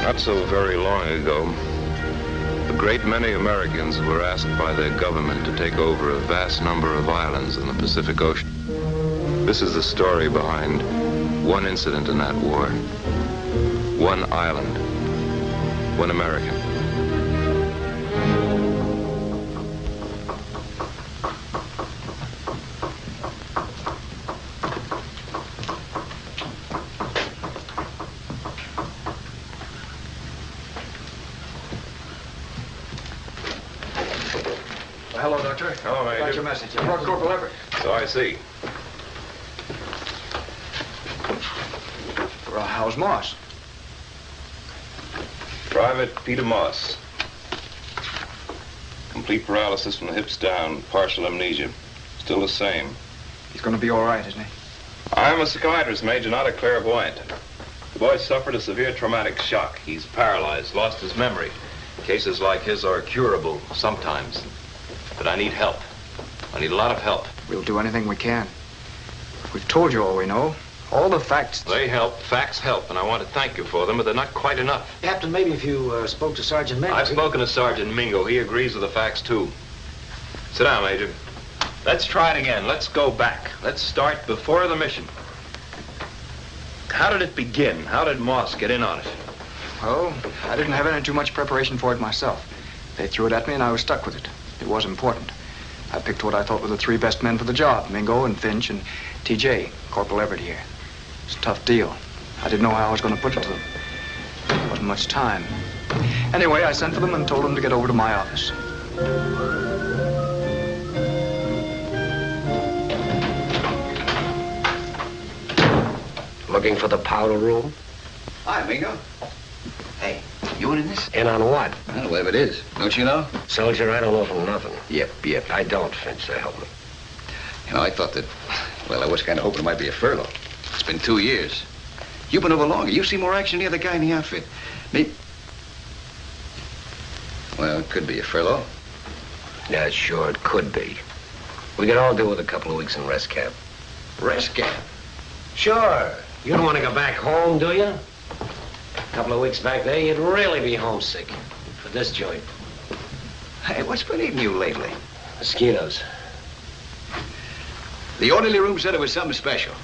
Not so very long ago, a great many Americans were asked by their government to take over a vast number of islands in the Pacific Ocean. This is the story behind one incident in that war. One island. One American. Hello, Doctor. Hello, Major. Got your message. I brought Corporal Everett. So I see. Well, how's Moss? Private Peter Moss. Complete paralysis from the hips down, partial amnesia. Still the same. He's going to be all right, isn't he? I'm a psychiatrist, Major, not a clairvoyant. The boy suffered a severe traumatic shock. He's paralyzed, lost his memory. Cases like his are curable sometimes. But I need help. I need a lot of help. We'll do anything we can. We've told you all we know. All the facts. They help. Facts help, and I want to thank you for them, but they're not quite enough. Captain, maybe if you spoke to Sergeant Mingo. I've spoken to Sergeant Mingo. He agrees with the facts, too. Sit down, Major. Let's try it again. Let's go back. Let's start before the mission. How did it begin? How did Moss get in on it? Well, I didn't have any too much preparation for it myself. They threw it at me, and I was stuck with it. It was important. I picked what I thought were the three best men for the job, Mingo and Finch and T.J., Corporal Everett here. It's a tough deal. I didn't know how I was going to put it to them. There wasn't much time. Anyway, I sent for them and told them to get over to my office. Looking for the powder room? Hi, Mingo. Hey, you in this? In on what? Well, whatever it is. Don't you know? Soldier, I don't know from nothing. Yep. I don't, Finch, so help me. You know, I thought that, well, I was kind of hoping it might be a furlough. It's been 2 years. You've been over longer. You've seen more action than the other guy in the outfit. Me? Well, it could be a furlough. Yeah, sure, it could be. We could all do with a couple of weeks in rest camp. Rest camp? Sure. You don't want to go back home, do you? A couple of weeks back there, you'd really be homesick for this joint. Hey, what's been eating you lately? Mosquitoes. The orderly room said it was something special.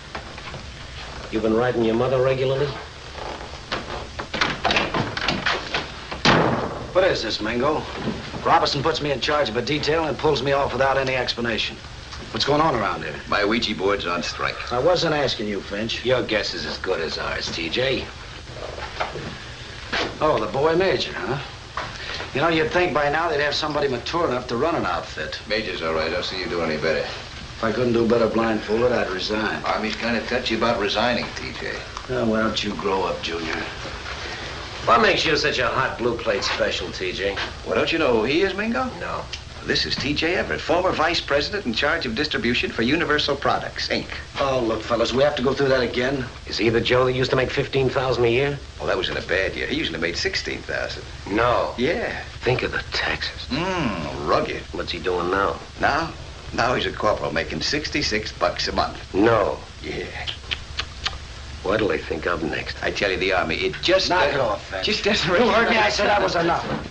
You been writing your mother regularly? What is this, Mingo? Robertson puts me in charge of a detail and pulls me off without any explanation. What's going on around here? My Ouija board's on strike. I wasn't asking you, Finch. Your guess is as good as ours, TJ. Oh, the boy Major, huh? You know, you'd think by now they'd have somebody mature enough to run an outfit. Major's all right. I'll see you do any better. If I couldn't do better blindfolded, I'd resign. Army's kind of touchy about resigning, TJ. Oh, why don't you grow up, Junior? What makes you such a hot blue plate special, TJ? Well, don't you know who he is, Mingo? No. This is T.J. Everett, former vice president in charge of distribution for Universal Products, Inc. Oh, look, fellas, we have to go through that again. Is he the Joe that used to make $15,000 a year? Well, that was in a bad year. He usually made $16,000. No. Yeah. Think of the taxes. Rugged. What's he doing now? Now he's a corporal making $66 a month. No. Yeah. What'll they think of next? I tell you, the Army, it just... Knock it off, Finch. Just doesn't... You heard me. I said that was enough.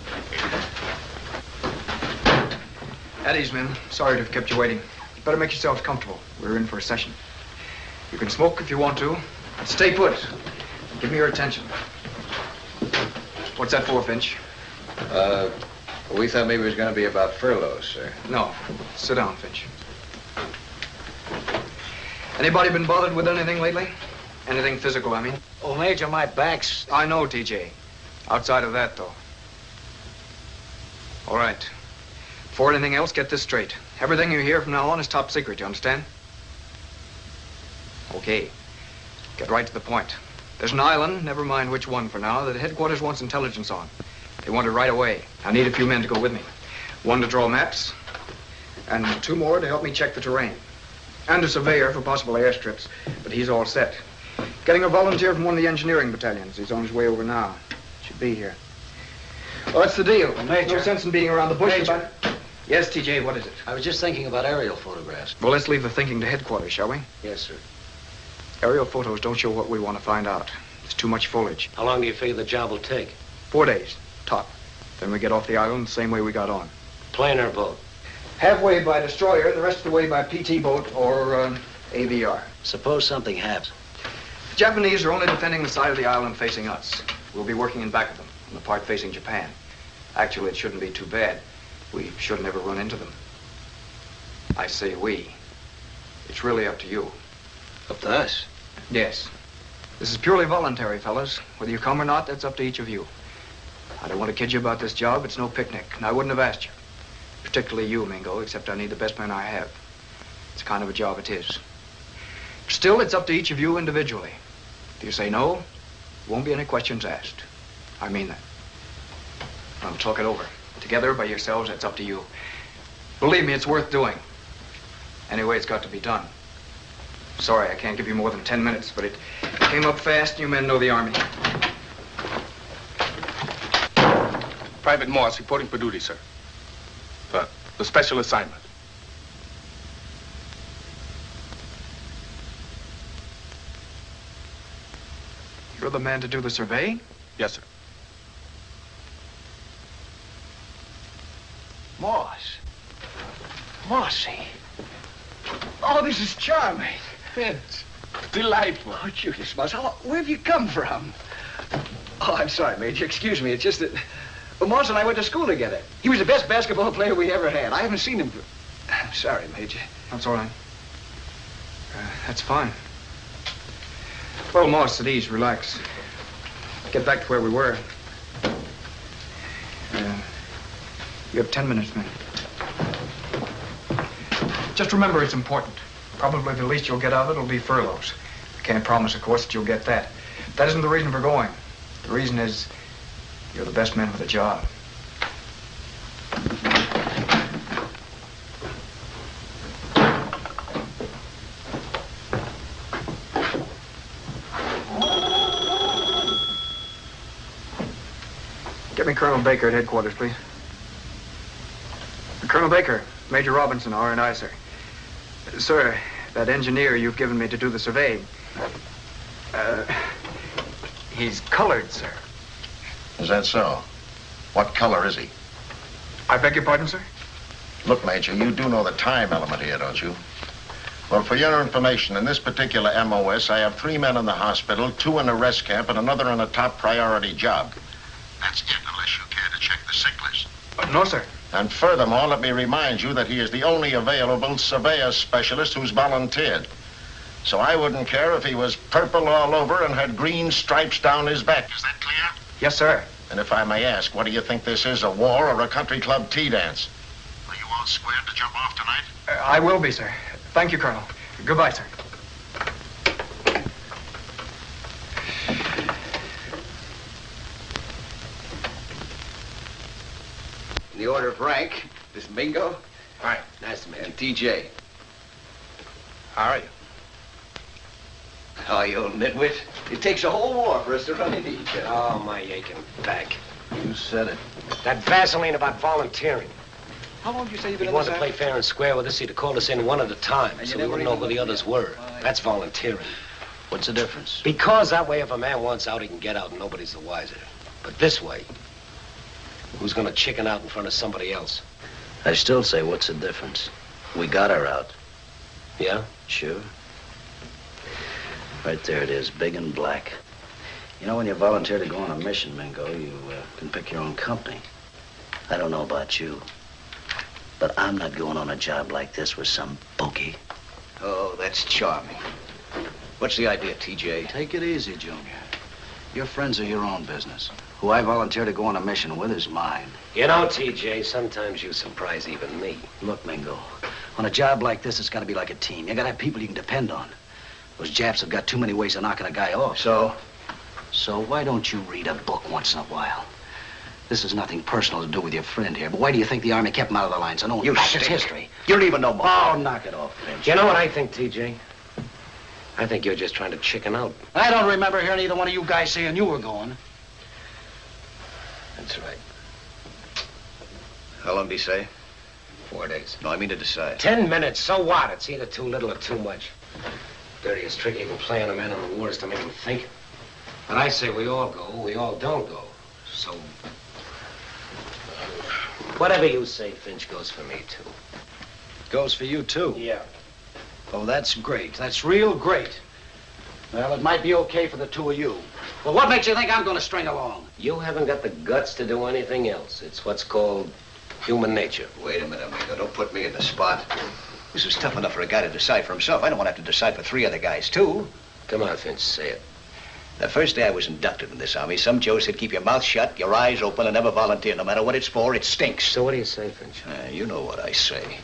At ease, men. Sorry to have kept you waiting. You better make yourselves comfortable. We're in for a session. You can smoke if you want to, but stay put. Give me your attention. What's that for, Finch? We thought maybe it was going to be about furloughs, sir. No. Sit down, Finch. Anybody been bothered with anything lately? Anything physical, I mean? Oh, Major, my back's... I know, TJ. Outside of that, though. All right. Before anything else, get this straight. Everything you hear from now on is top secret, you understand? Okay. Get right to the point. There's an island, never mind which one for now, that headquarters wants intelligence on. They want it right away. I need a few men to go with me. One to draw maps, and 2 more to help me check the terrain. And a surveyor for possible airstrips, but he's all set. Getting a volunteer from one of the engineering battalions. He's on his way over now. Should be here. Well, that's the deal. Major. No sense in beating around the bush Major. about it. Yes, TJ, what is it? I was just thinking about aerial photographs. Well, let's leave the thinking to headquarters, shall we? Yes, sir. Aerial photos don't show what we want to find out. There's too much foliage. How long do you figure the job will take? 4 days, top. Then we get off the island the same way we got on. Plane or boat? Halfway by destroyer, the rest of the way by PT boat or AVR. Suppose something happens. The Japanese are only defending the side of the island facing us. We'll be working in back of them, on the part facing Japan. Actually, it shouldn't be too bad. We should never run into them. I say we. It's really up to you. Up to us? Yes. This is purely voluntary, fellas. Whether you come or not, that's up to each of you. I don't want to kid you about this job. It's no picnic, and I wouldn't have asked you. Particularly you, Mingo, except I need the best men I have. It's the kind of a job it is. Still, it's up to each of you individually. If you say no, there won't be any questions asked. I mean that. Now, talk it over. Together, by yourselves, that's up to you. Believe me, it's worth doing. Anyway, it's got to be done. Sorry, I can't give you more than 10 minutes, but it came up fast, and you men know the Army. Private Morse reporting for duty, sir. The special assignment. You're the man to do the surveying? Yes, sir. Morse. Morsey. Oh, this is charming. Yes. Delightful. Oh, Judas Moss, where have you come from? Oh, I'm sorry, Major. Excuse me. It's just that... Well, Morse and I went to school together. He was the best basketball player we ever had. I haven't seen him for... I'm sorry, Major. That's all right. That's fine. Well, Morse, at ease, relax. Get back to where we were. You have 10 minutes, man. Just remember, it's important. Probably the least you'll get out of it will be furloughs. I can't promise, of course, that you'll get that. That isn't the reason for going. The reason is you're the best man for the job. Get me Colonel Baker at headquarters, please. Colonel Baker, Major Robinson, R&I, sir. Sir, that engineer you've given me to do the surveying, he's colored, sir. Is that so? What color is he? I beg your pardon, sir? Look, Major, you do know the time element here, don't you? Well, for your information, in this particular MOS, I have 3 men in the hospital, 2 in a rest camp, and another in a top priority job. That's it, unless you care to check the sick list. No, sir. And furthermore, let me remind you that he is the only available surveyor specialist who's volunteered. So I wouldn't care if he was purple all over and had green stripes down his back. Is that clear? Yes, sir. And if I may ask, what do you think this is, a war or a country club tea dance? Are you all squared to jump off tonight? I will be, sir. Thank you, Colonel. Goodbye, sir. In the order of rank, this is Mingo. Hi. Nice to meet you. And TJ. How are you? Oh, you old nitwit. It takes a whole war for us to run into each other. Oh, my aching back. You said it. That Vaseline about volunteering. How long did you say you've He been in wanted this to play fair and square with us. He'd have called us in one at a time, And so you we never wouldn't know even who the looked others at were. it. That's volunteering. What's the difference? Because that way, if a man wants out, he can get out and nobody's the wiser. But this way, who's gonna chicken out in front of somebody else? I still say, what's the difference? We got her out. Yeah? Sure. Right there it is, big and black. You know, when you volunteer to go on a mission, Mingo, you can pick your own company. I don't know about you, but I'm not going on a job like this with some bookie. Oh, that's charming. What's the idea, TJ? Take it easy, Junior. Your friends are your own business. Who I volunteer to go on a mission with is mine. You know, TJ, sometimes you surprise even me. Look, Mingo, on a job like this, it's got to be like a team. You got to have people you can depend on. Those Japs have got too many ways of knocking a guy off. So why don't you read a book once in a while? This has nothing personal to do with your friend here, but why do you think the Army kept him out of the lines? I know You it's stick. history. You don't even know more. Oh, knock it off, Finch. You know what I think, TJ? I think you're just trying to chicken out. I don't remember hearing either one of you guys saying you were going. That's right. How long did he say? 4 days. No, I mean to decide. 10 minutes, so what? It's either too little or too much. Dirtiest trick you can play on a man in the war is to make him think. But I say we all go, we all don't go. So, Whatever you say, Finch, goes for me, too. goes for you, too. Yeah. Oh, that's great. That's real great. Well, it might be okay for the two of you. Well, what makes you think I'm going to string along? You haven't got the guts to do anything else. It's what's called human nature. Wait a minute, amigo. Don't put me in the spot. This is tough enough for a guy to decide for himself. I don't want to have to decide for three other guys, too. Come on, Finch, say it. The first day I was inducted in this army, some Joe said keep your mouth shut, your eyes open, and never volunteer. No matter what it's for, it stinks. So what do you say, Finch? You know what I say.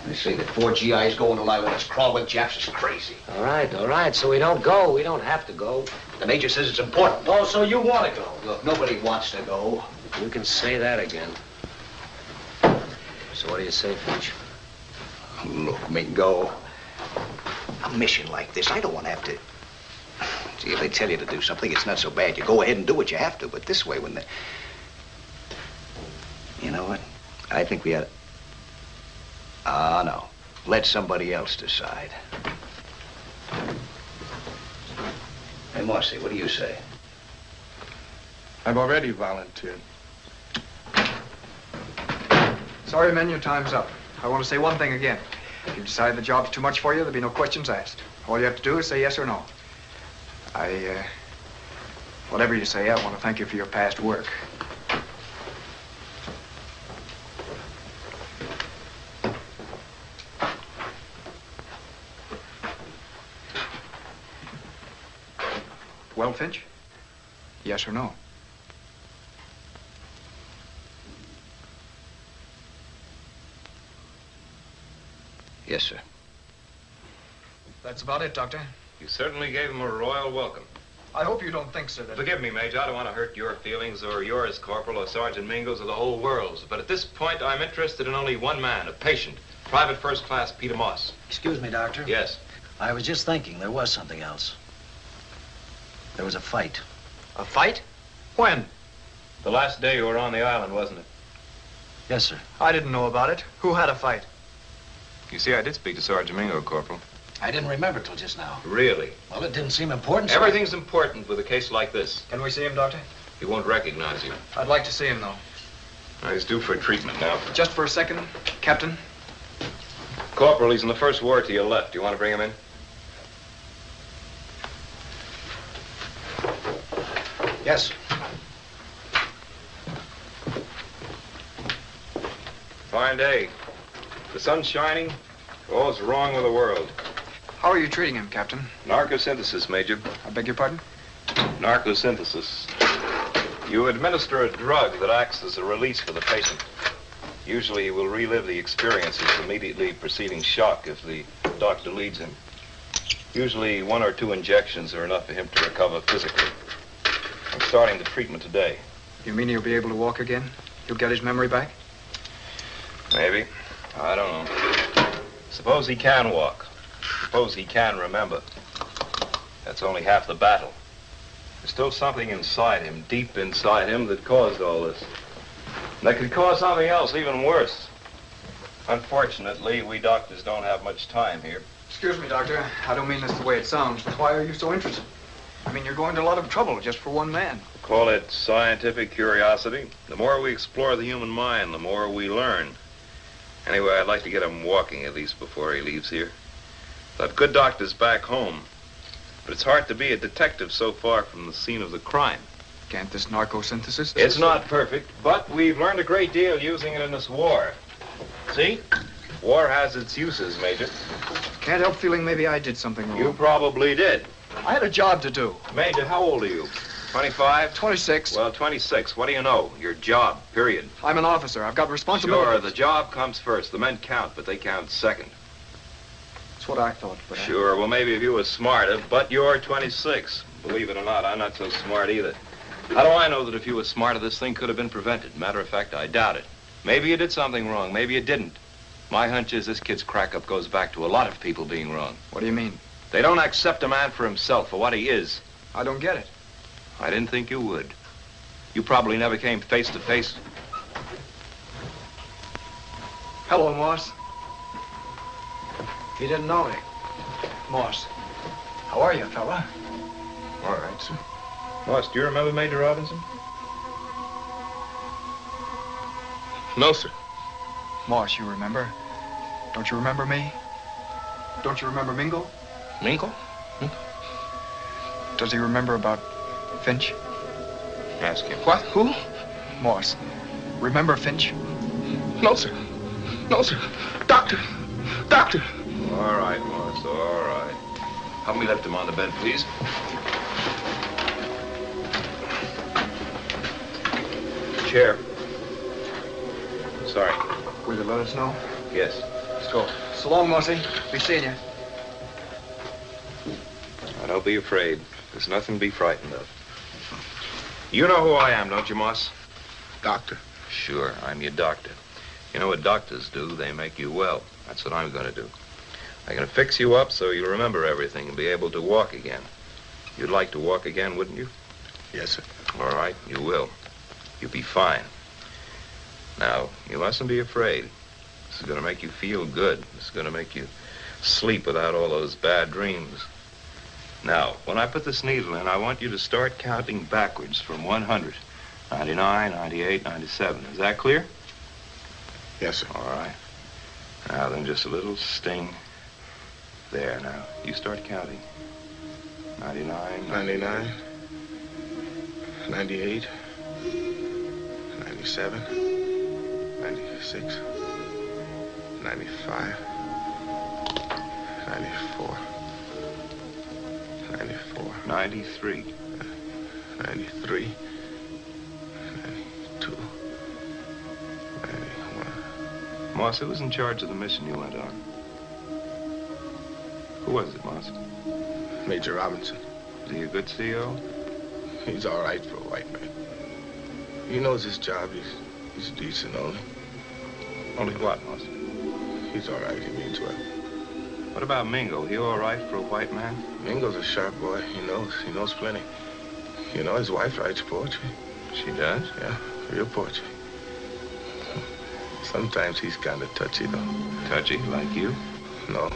I say that 4 GIs going to lie when it's crawl with Japs is crazy. All right. So we don't go. We don't have to go. The major says it's important. Oh, so you want to go? Look, nobody wants to go. You can say that again. So what do you say, Finch? Look, Mingo. A mission like this, I don't want to have to... See, if they tell you to do something, it's not so bad. You go ahead and do what you have to. But this way, when they... You know what? I think we ought to... no. Let somebody else decide. Hey, Marcy, what do you say? I've already volunteered. Sorry, men, your time's up. I want to say one thing again. If you decide the job's too much for you, there'll be no questions asked. All you have to do is say yes or no. Whatever you say, I want to thank you for your past work. Well, Finch? Yes or no? Yes, sir. That's about it, Doctor. You certainly gave him a royal welcome. I hope you don't think, sir, that... Forgive me, Major. I don't want to hurt your feelings or yours, Corporal, or Sergeant Mingo's, or the whole world's. But at this point, I'm interested in only one man, a patient. Private First Class Peter Moss. Excuse me, Doctor. Yes. I was just thinking there was something else. There was a fight. A fight? When? The last day you were on the island, wasn't it? Yes, sir. I didn't know about it. Who had a fight? You see, I did speak to Sergeant Mingo, Corporal. I didn't remember till just now. Really? Well, it didn't seem important. So Everything's important with a case like this. Can we see him, Doctor? He won't recognize you. I'd like to see him, though. He's due for treatment now. Just for a second, Captain. Corporal, he's in the first ward to your left. Do you want to bring him in? Yes. Fine day. The sun's shining. All's wrong with the world. How are you treating him, Captain? Narcosynthesis, Major. I beg your pardon? Narcosynthesis. You administer a drug that acts as a release for the patient. Usually he will relive the experiences immediately preceding shock if the doctor leads him. Usually 1 or 2 injections are enough for him to recover physically. I'm starting the treatment today. You mean he'll be able to walk again? He'll get his memory back? Maybe. I don't know. Suppose he can walk. Suppose he can remember. That's only half the battle. There's still something inside him, deep inside him, that caused all this. And that could cause something else even worse. Unfortunately, we doctors don't have much time here. Excuse me, Doctor. I don't mean this the way it sounds, but why are you so interested? I mean, you're going to a lot of trouble just for one man. Call it scientific curiosity. The more we explore the human mind, the more we learn. Anyway, I'd like to get him walking at least before he leaves here. I've good doctors back home, but it's hard to be a detective so far from the scene of the crime. Can't this narcosynthesis... It's not perfect, but we've learned a great deal using it in this war. See? War has its uses, Major. Can't help feeling maybe I did something wrong. You probably did. I had a job to do. Major, how old are you? 25? 26. Well, 26. What do you know? Your job, period. I'm an officer. I've got responsibilities. Sure, the job comes first. The men count, but they count second. That's what I thought, but Sure, well, maybe if you were smarter, but you're 26. Believe it or not, I'm not so smart either. How do I know that if you were smarter, this thing could have been prevented? Matter of fact, I doubt it. Maybe you did something wrong. Maybe you didn't. My hunch is this kid's crack-up goes back to a lot of people being wrong. What do you mean? They don't accept a man for himself, for what he is. I don't get it. I didn't think you would. You probably never came face to face. Hello, Moss. You didn't know me. Moss. How are you, fella? All right, sir. Moss, do you remember Major Robinson? No, sir. Moss, you remember? Don't you remember me? Don't you remember Mingo? Mingo? Does he remember about Finch? Ask him. What? Who? Moss, remember Finch? No, sir. No, sir. Doctor! Doctor! All right, Moss, all right. Help me lift him on the bed, please. Chair. Sorry. Will you let us know? Yes. Let's go. So long, Mossy. Be seeing you. Now, don't be afraid. There's nothing to be frightened of. You know who I am, don't you, Moss? Doctor. Sure, I'm your doctor. You know what doctors do? They make you well. That's what I'm going to do. I'm going to fix you up so you'll remember everything and be able to walk again. You'd like to walk again, wouldn't you? Yes, sir. All right, you will. You'll be fine. Now, you mustn't be afraid. This is going to make you feel good. This is going to make you sleep without all those bad dreams. Now, when I put this needle in, I want you to start counting backwards from 100. 99, 98, 97. Is that clear? Yes, sir. All right. Now, then just a little sting. There, now. You start counting. 99. 99. 98. 97. 96. 95. 94. 94. 93. 93. 92. 91. Moss, who was in charge of the mission you went on? Who was it, Moss? Major Robinson. Is he a good CO? He's all right for a white man. He knows his job. He's decent only. Only what, Moss? He's all right. He means well. What about Mingo? He all right for a white man? Mingo's a sharp boy. He knows plenty. You know, his wife writes poetry. She does? Yeah, real poetry. Sometimes he's kind of touchy, though. Touchy, like you? No.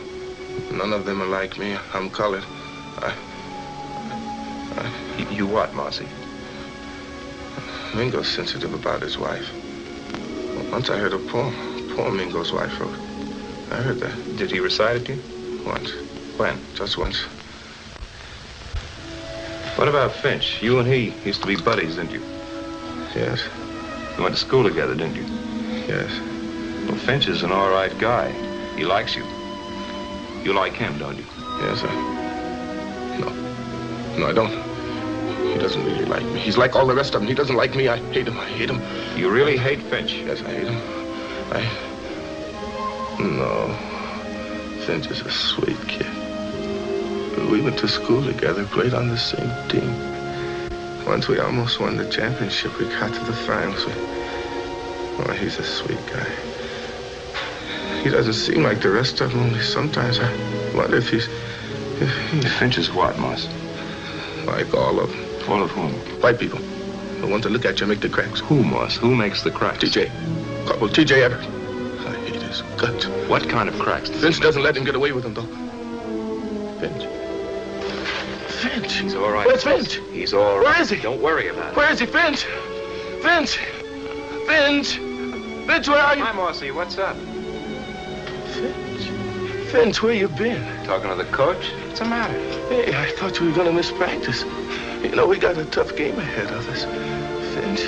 None of them are like me. I'm colored. You what, Mossy? Mingo's sensitive about his wife. Once I heard a poem Mingo's wife wrote. I heard that. Did he recite it to you? Once. When? Just once. What about Finch? You and he used to be buddies, didn't you? Yes. You went to school together, didn't you? Yes. Well, Finch is an all right guy. He likes you. You like him, don't you? Yes, sir. No, I don't. He doesn't really like me. He's like all the rest of them. He doesn't like me. I hate him. I hate him. You really hate Finch? Yes, I hate him. No. Finch is a sweet kid. We went to school together, played on the same team. Once we almost won the championship. We got to the finals. Oh, he's a sweet guy. He doesn't seem like the rest of them, only sometimes I wonder if he's... Finch is what, Moss? Like all of them. All of whom? White people. The ones that look at you and make the cracks. Who, Moss? Who makes the cracks? TJ. Corporal TJ Everett. I hate his guts. What kind of cracks? Finch doesn't let him get away with them, though. Finch. Finch. He's all right. Where's Finch? He's all right. Where is he? Don't worry about it. Where is he, Finch? Finch! Finch! Finch, where are you? Hi, Mossy. What's up? Finch, where you been? Talking to the coach? What's the matter? Hey, I thought you were gonna miss practice. You know, we got a tough game ahead of us. Finch.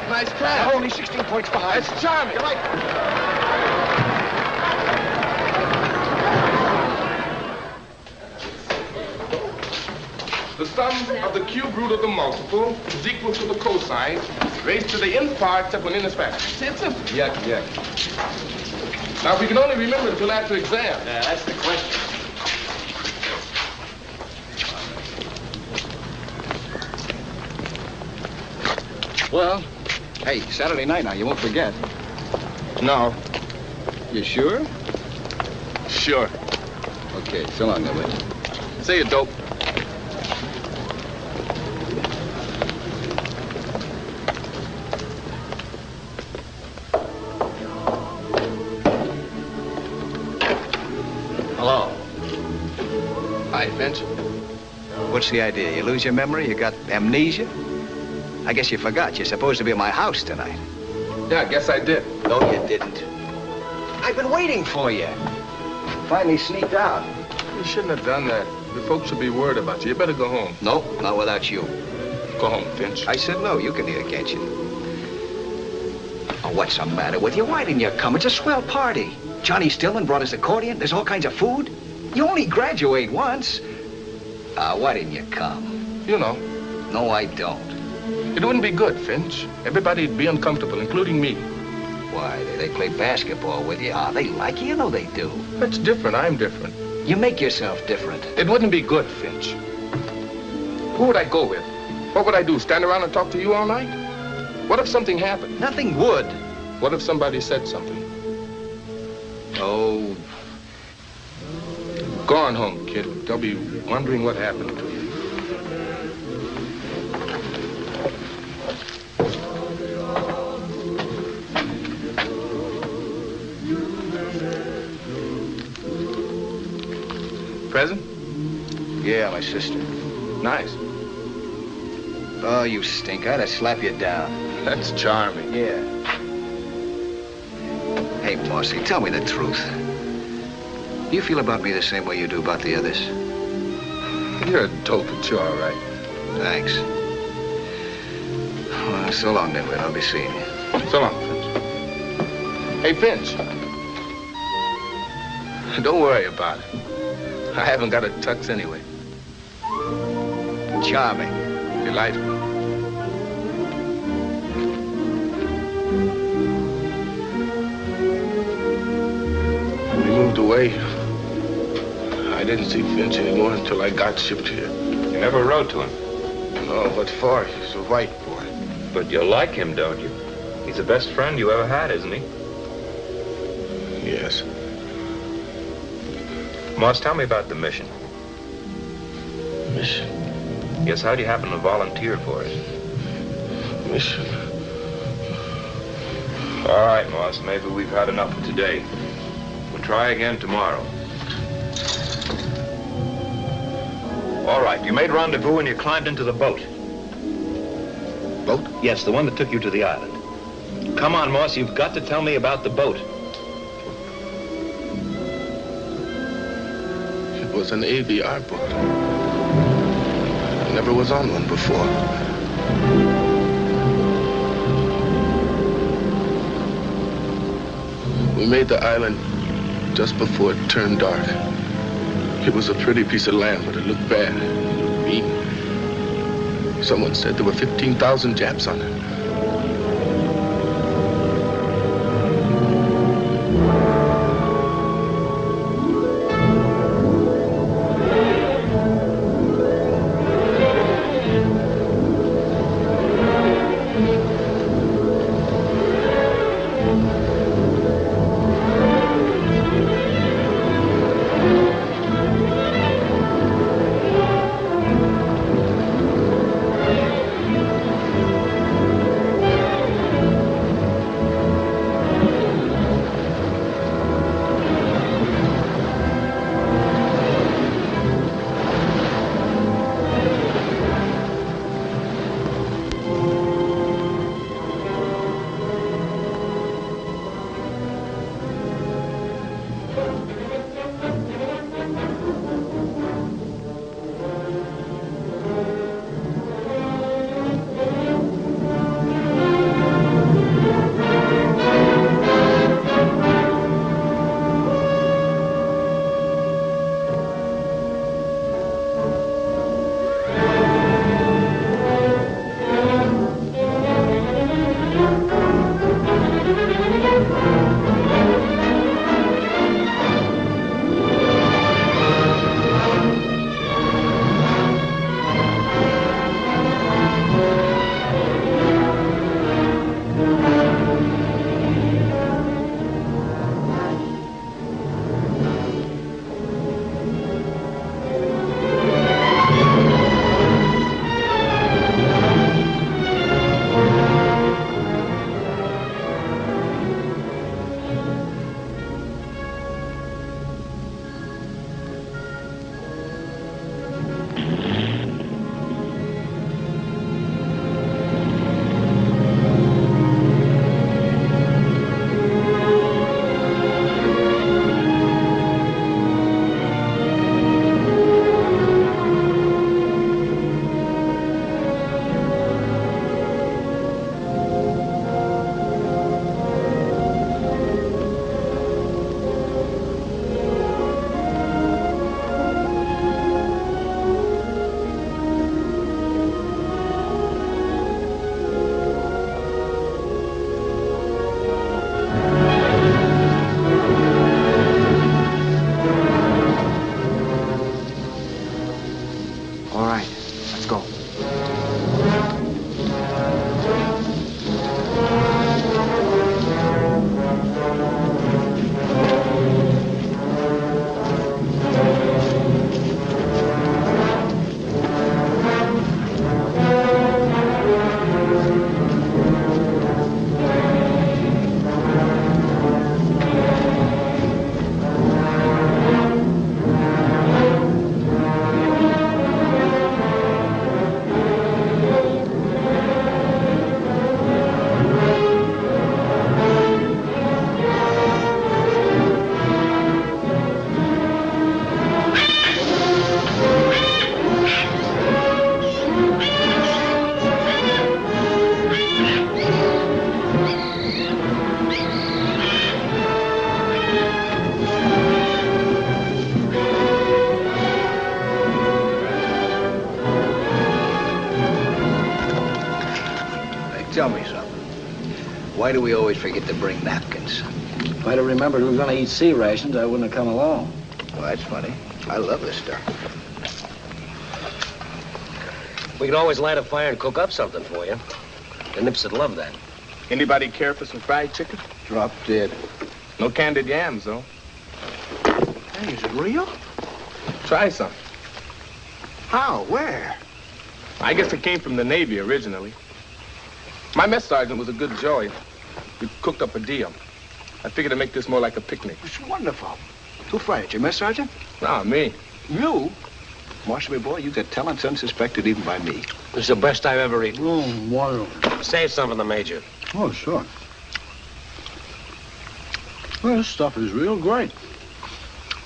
Nice pass. They're only 16 points behind. It's charming. You like it? The sum of the cube root of the multiple is equal to the cosine raised to the nth part except when in this fashion. It's simple. Yeah. Now, we can only remember until after exam. That's the question. Well, hey, Saturday night now, you won't forget. No. You sure? Sure. Okay, so long, then, wait. See you, dope. Hello. Hi, Finch. What's the idea? You lose your memory? You got amnesia? I guess you forgot. You're supposed to be at my house tonight. Yeah, I guess I did. No, you didn't. I've been waiting for you. Finally sneaked out. You shouldn't have done that. The folks should be worried about you. You better go home. No, not without you. Go home, Finch. I said no. You can eat it, can't you? Oh, what's the matter with you? Why didn't you come? It's a swell party. Johnny Stillman brought his accordion. There's all kinds of food. You only graduate once. Why didn't you come? You know. No, I don't. It wouldn't be good, Finch. Everybody'd be uncomfortable, including me. Why, they play basketball with you. They like you. You know they do. That's different. I'm different. You make yourself different. It wouldn't be good, Finch. Who would I go with? What would I do, stand around and talk to you all night? What if something happened? Nothing would. What if somebody said something? Oh. Go on home, kid. They'll be wondering what happened to you. Present? Yeah, my sister. Nice. Oh, you stink. I'd have slapped you down. That's charming. Yeah. Hey, Mossy, tell me the truth. Do you feel about me the same way you do about the others? You're a dope, but you're all right. Thanks. Well, so long, then, Will. I'll be seeing you. So long, Finch. Hey, Finch. Don't worry about it. I haven't got a tux anyway. Charming. Delightful. When we moved away, I didn't see Finch anymore until I got shipped here. You never wrote to him. No, what for? He's a white boy. But you like him, don't you? He's the best friend you ever had, isn't he? Yes. Moss, tell me about the mission. Mission? Yes, how do you happen to volunteer for it? Mission? All right, Moss, maybe we've had enough for today. We'll try again tomorrow. All right, you made rendezvous and you climbed into the boat. Boat? Yes, the one that took you to the island. Come on, Moss, you've got to tell me about the boat. It was an AVR boat. I never was on one before. We made the island just before it turned dark. It was a pretty piece of land, but it looked bad. Mean. Someone said there were 15,000 Japs on it. tell me something. Why do we always forget to bring napkins? If I'd have remembered we were going to eat sea rations, I wouldn't have come along. Well, that's funny. I love this stuff. We could always light a fire and cook up something for you. The Nips would love that. Anybody care for some fried chicken? Drop dead. No candied yams, though. Hey, is it real? Try some. How? Where? I guess it came from the Navy originally. My mess sergeant was a good joy. We cooked up a deal. I figured to make this more like a picnic. It's wonderful. Who fried it? Your mess sergeant? Nah, me. You? Marshal, boy, you got talents unsuspected even by me. This is the best I've ever eaten. Wonderful. Save some for the Major. Oh, sure. Well, this stuff is real great.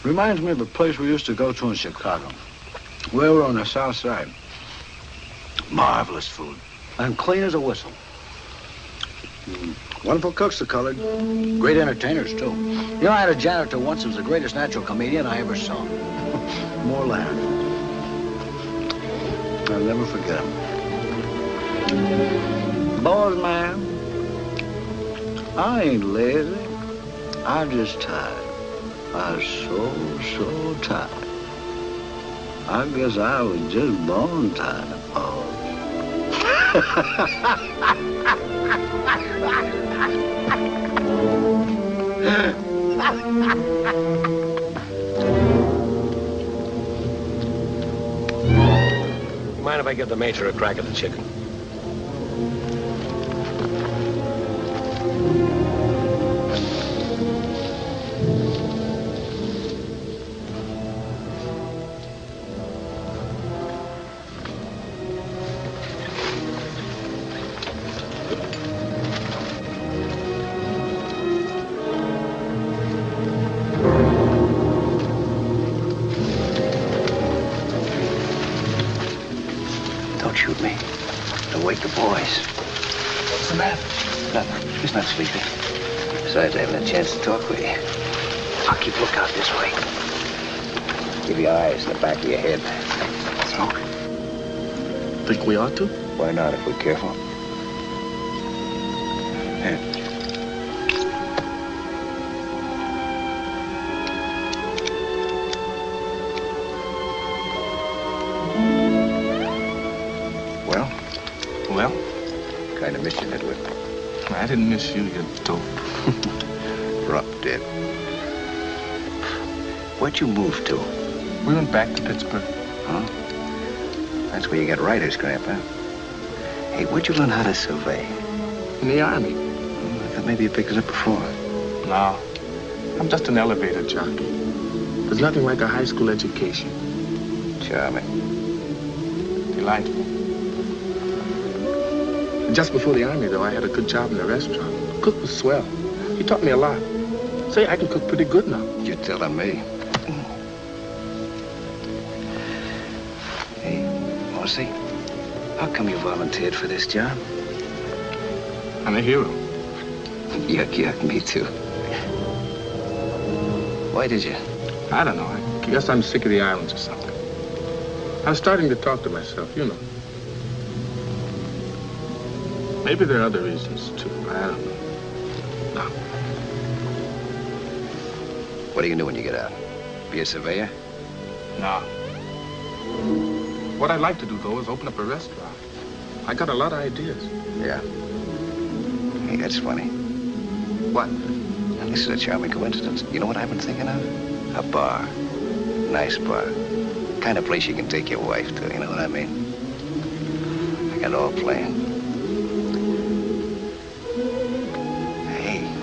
Reminds me of a place we used to go to in Chicago. We were on the south side. Marvelous food. And clean as a whistle. Wonderful cooks, the colored. Great entertainers, too. You know, I had a janitor once who was the greatest natural comedian I ever saw. More laugh. I'll never forget him. Boys, man, I ain't lazy. I'm just tired. I'm so tired. I guess I was just born tired. Oh. Mind if I give the Major a crack at the chicken? Shoot me. Don't wake the boys. What's the matter? Nothing. He's not sleepy. Besides, I haven't a chance to talk with you. I'll keep lookout this way. Give your eyes in the back of your head. Smoke? Think we ought to? Why not if we're careful? Here. Well? Kind of miss you, Edward. I didn't miss you, you dope. Drop dead. Where'd you move to? We went back to Pittsburgh. Huh? That's where you got writer's cramp, huh? Hey, where'd you learn how to survey? In the Army. I thought maybe you picked it up before. No. I'm just an elevator jockey. There's nothing like a high school education. Charming. Delightful. Just before the Army, though, I had a good job in the restaurant. The cook was swell. He taught me a lot. Say, I can cook pretty good now. You're telling me. Hey, Morsey, how come you volunteered for this job? I'm a hero. Yuck, yuck, me too. Why did you? I don't know. I guess I'm sick of the islands or something. I was starting to talk to myself, you know. Maybe there are other reasons, too. I don't know. No. What do you do when you get out? Be a surveyor? No. What I'd like to do, though, is open up a restaurant. I got a lot of ideas. Yeah. Hey, that's funny. What? Now, this is a charming coincidence. You know what I've been thinking of? A bar. Nice bar. Kind of place you can take your wife to, you know what I mean? I got it all planned.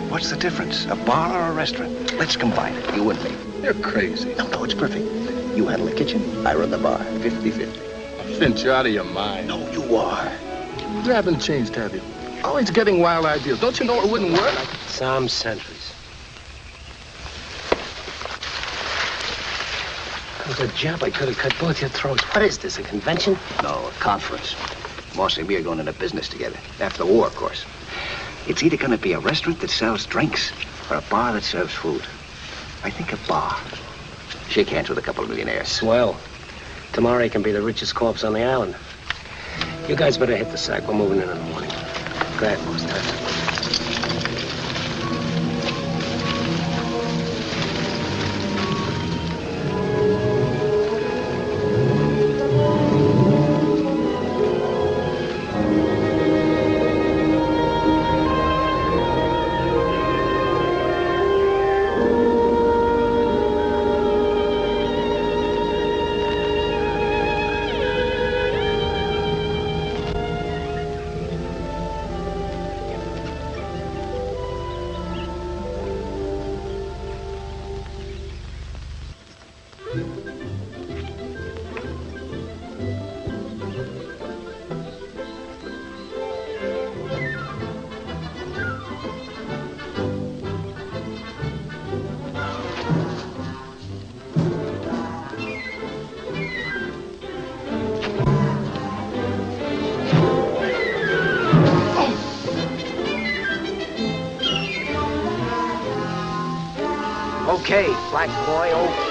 What's the difference? A bar or a restaurant? Let's combine it, you and me. You're crazy. No, it's perfect. You handle the kitchen, I run the bar. 50-50. Finch, you're out of your mind. No, you are. You haven't changed, have you? Always getting wild ideas. Don't you know it wouldn't work? Some centuries. There's a job I could have cut both your throats. What is this, a convention? No, a conference. Mossy and me are going into business together. After the war, of course. It's either going to be a restaurant that sells drinks or a bar that serves food. I think a bar. Shake hands with a couple of millionaires. Swell. Tomorrow he can be the richest corpse on the island. You guys better hit the sack. We're moving in the morning. that was, that's it. Okay, black boy, okay.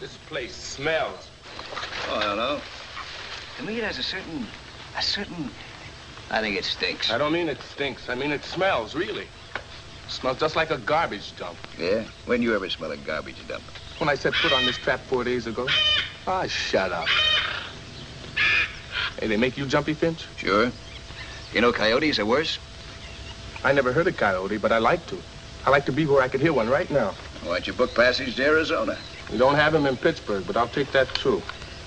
This place smells. Oh, I don't know. To me, it has a certain... I think it stinks. I don't mean it stinks. I mean it smells, really. It smells just like a garbage dump. Yeah? When you ever smell a garbage dump? When I set foot on this trap 4 days ago. Ah, shut up. Hey, they make you jumpy, Finch? Sure. You know coyotes are worse? I never heard a coyote, but I like to. I like to be where I could hear one right now. Why don't you book passage to Arizona? We don't have him in Pittsburgh, but I'll take that, too.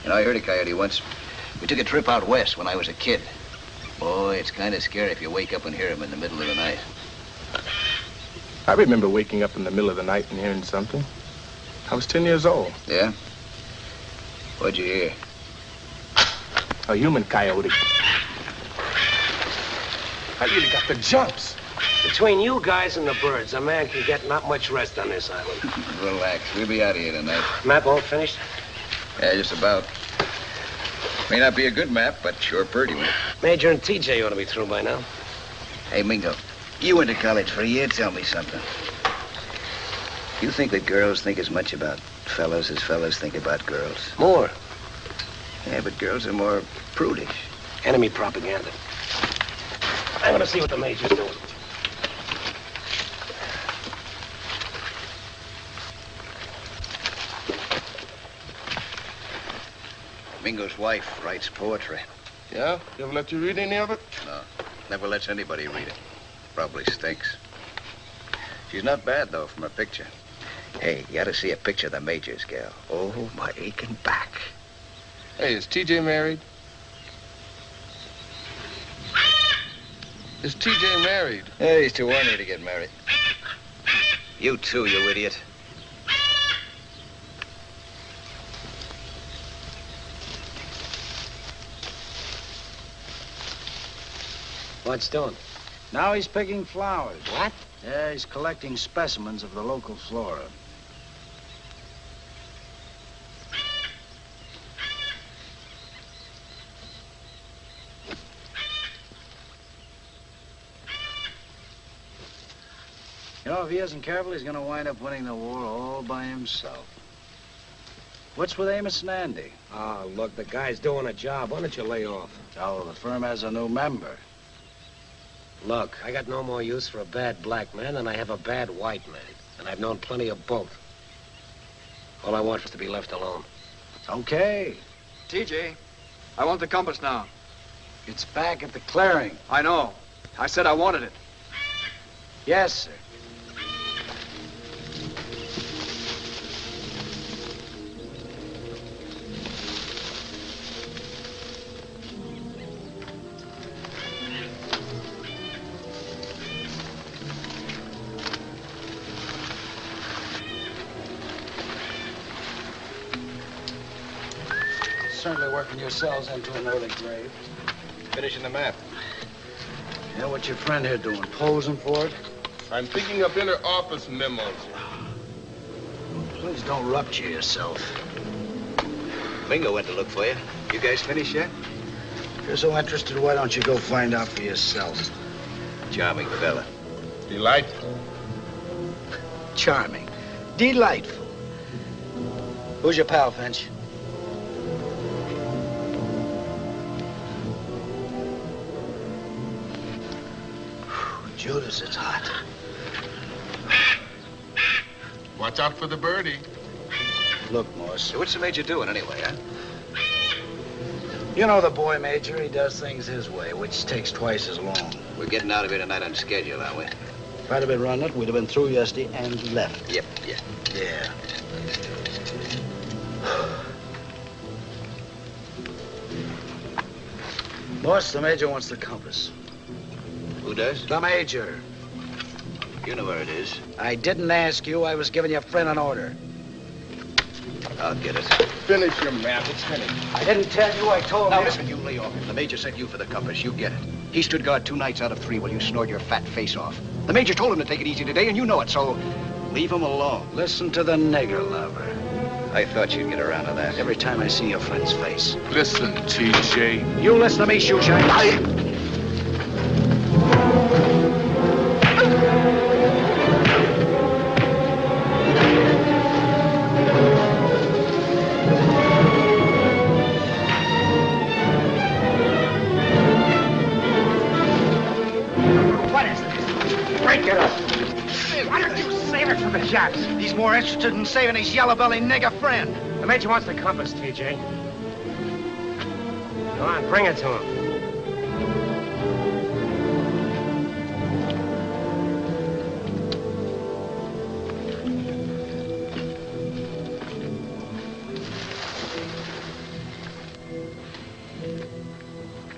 You know, I heard a coyote once. We took a trip out west when I was a kid. Boy, it's kind of scary if you wake up and hear him in the middle of the night. I remember waking up in the middle of the night and hearing something. I was 10 years old. Yeah? What'd you hear? A human coyote. I really got the jumps. Between you guys and the birds, a man can get not much rest on this island. Relax. We'll be out of here tonight. Map all finished? Yeah, just about. May not be a good map, but sure pretty one. Major and TJ ought to be through by now. Hey, Mingo, you went to college for a year. Tell me something. You think that girls think as much about fellas as fellas think about girls? More. Yeah, but girls are more prudish. Enemy propaganda. I want to see what the Major's doing. Mingo's wife writes poetry. Yeah? You ever let you read any of it? No, never lets anybody read it. Probably stinks. She's not bad, though, from her picture. Hey, you ought to see a picture of the Major's gal. Oh, my aching back. Hey, is TJ married? Is TJ married? Hey, he's too horny to get married. You too, you idiot. What's doing? Now he's picking flowers. What? Yeah, he's collecting specimens of the local flora. You know, if he isn't careful, he's going to wind up winning the war all by himself. What's with Amos and Andy? Oh, look, the guy's doing a job. Why don't you lay off? Oh, the firm has a new member. Look, I got no more use for a bad black man than I have a bad white man. And I've known plenty of both. All I want is to be left alone. Okay. TJ, I want the compass now. It's back at the clearing. I know. I said I wanted it. Yes, sir. Certainly working yourselves into an early grave. Finishing the map. Yeah, what's your friend here doing? Posing for it? I'm picking up inner office memos. Please don't rupture yourself. Bingo went to look for you. You guys finished yet? If you're so interested, why don't you go find out for yourself? Charming fella. Delightful. Charming. Delightful. Who's your pal, Finch? Judas is hot. Watch out for the birdie. Look, Morse. So what's the Major doing anyway, huh? You know the boy, Major. He does things his way, which takes twice as long. We're getting out of here tonight on schedule, aren't we? If I'd have been running it, we'd have been through yesterday and left. Yep. Yeah. Boss, the Major wants the compass. Who does? The Major. You know where it is. I didn't ask you. I was giving your friend an order. I'll get it. Finish your map. It's finished. I didn't tell you. I told Now you. listen, you lay off. The Major sent you for the compass. You get it. He stood guard 2 nights out of 3 while you snored your fat face off. The Major told him to take it easy today, and you know it, so leave him alone. Listen to the nigger lover. I thought you'd get around to that. Every time I see your friend's face. Listen, TJ. You listen to me, shoeshine. He's more interested in saving his yellow-bellied nigger friend. The Major wants the compass, TJ. Come on, bring it to him.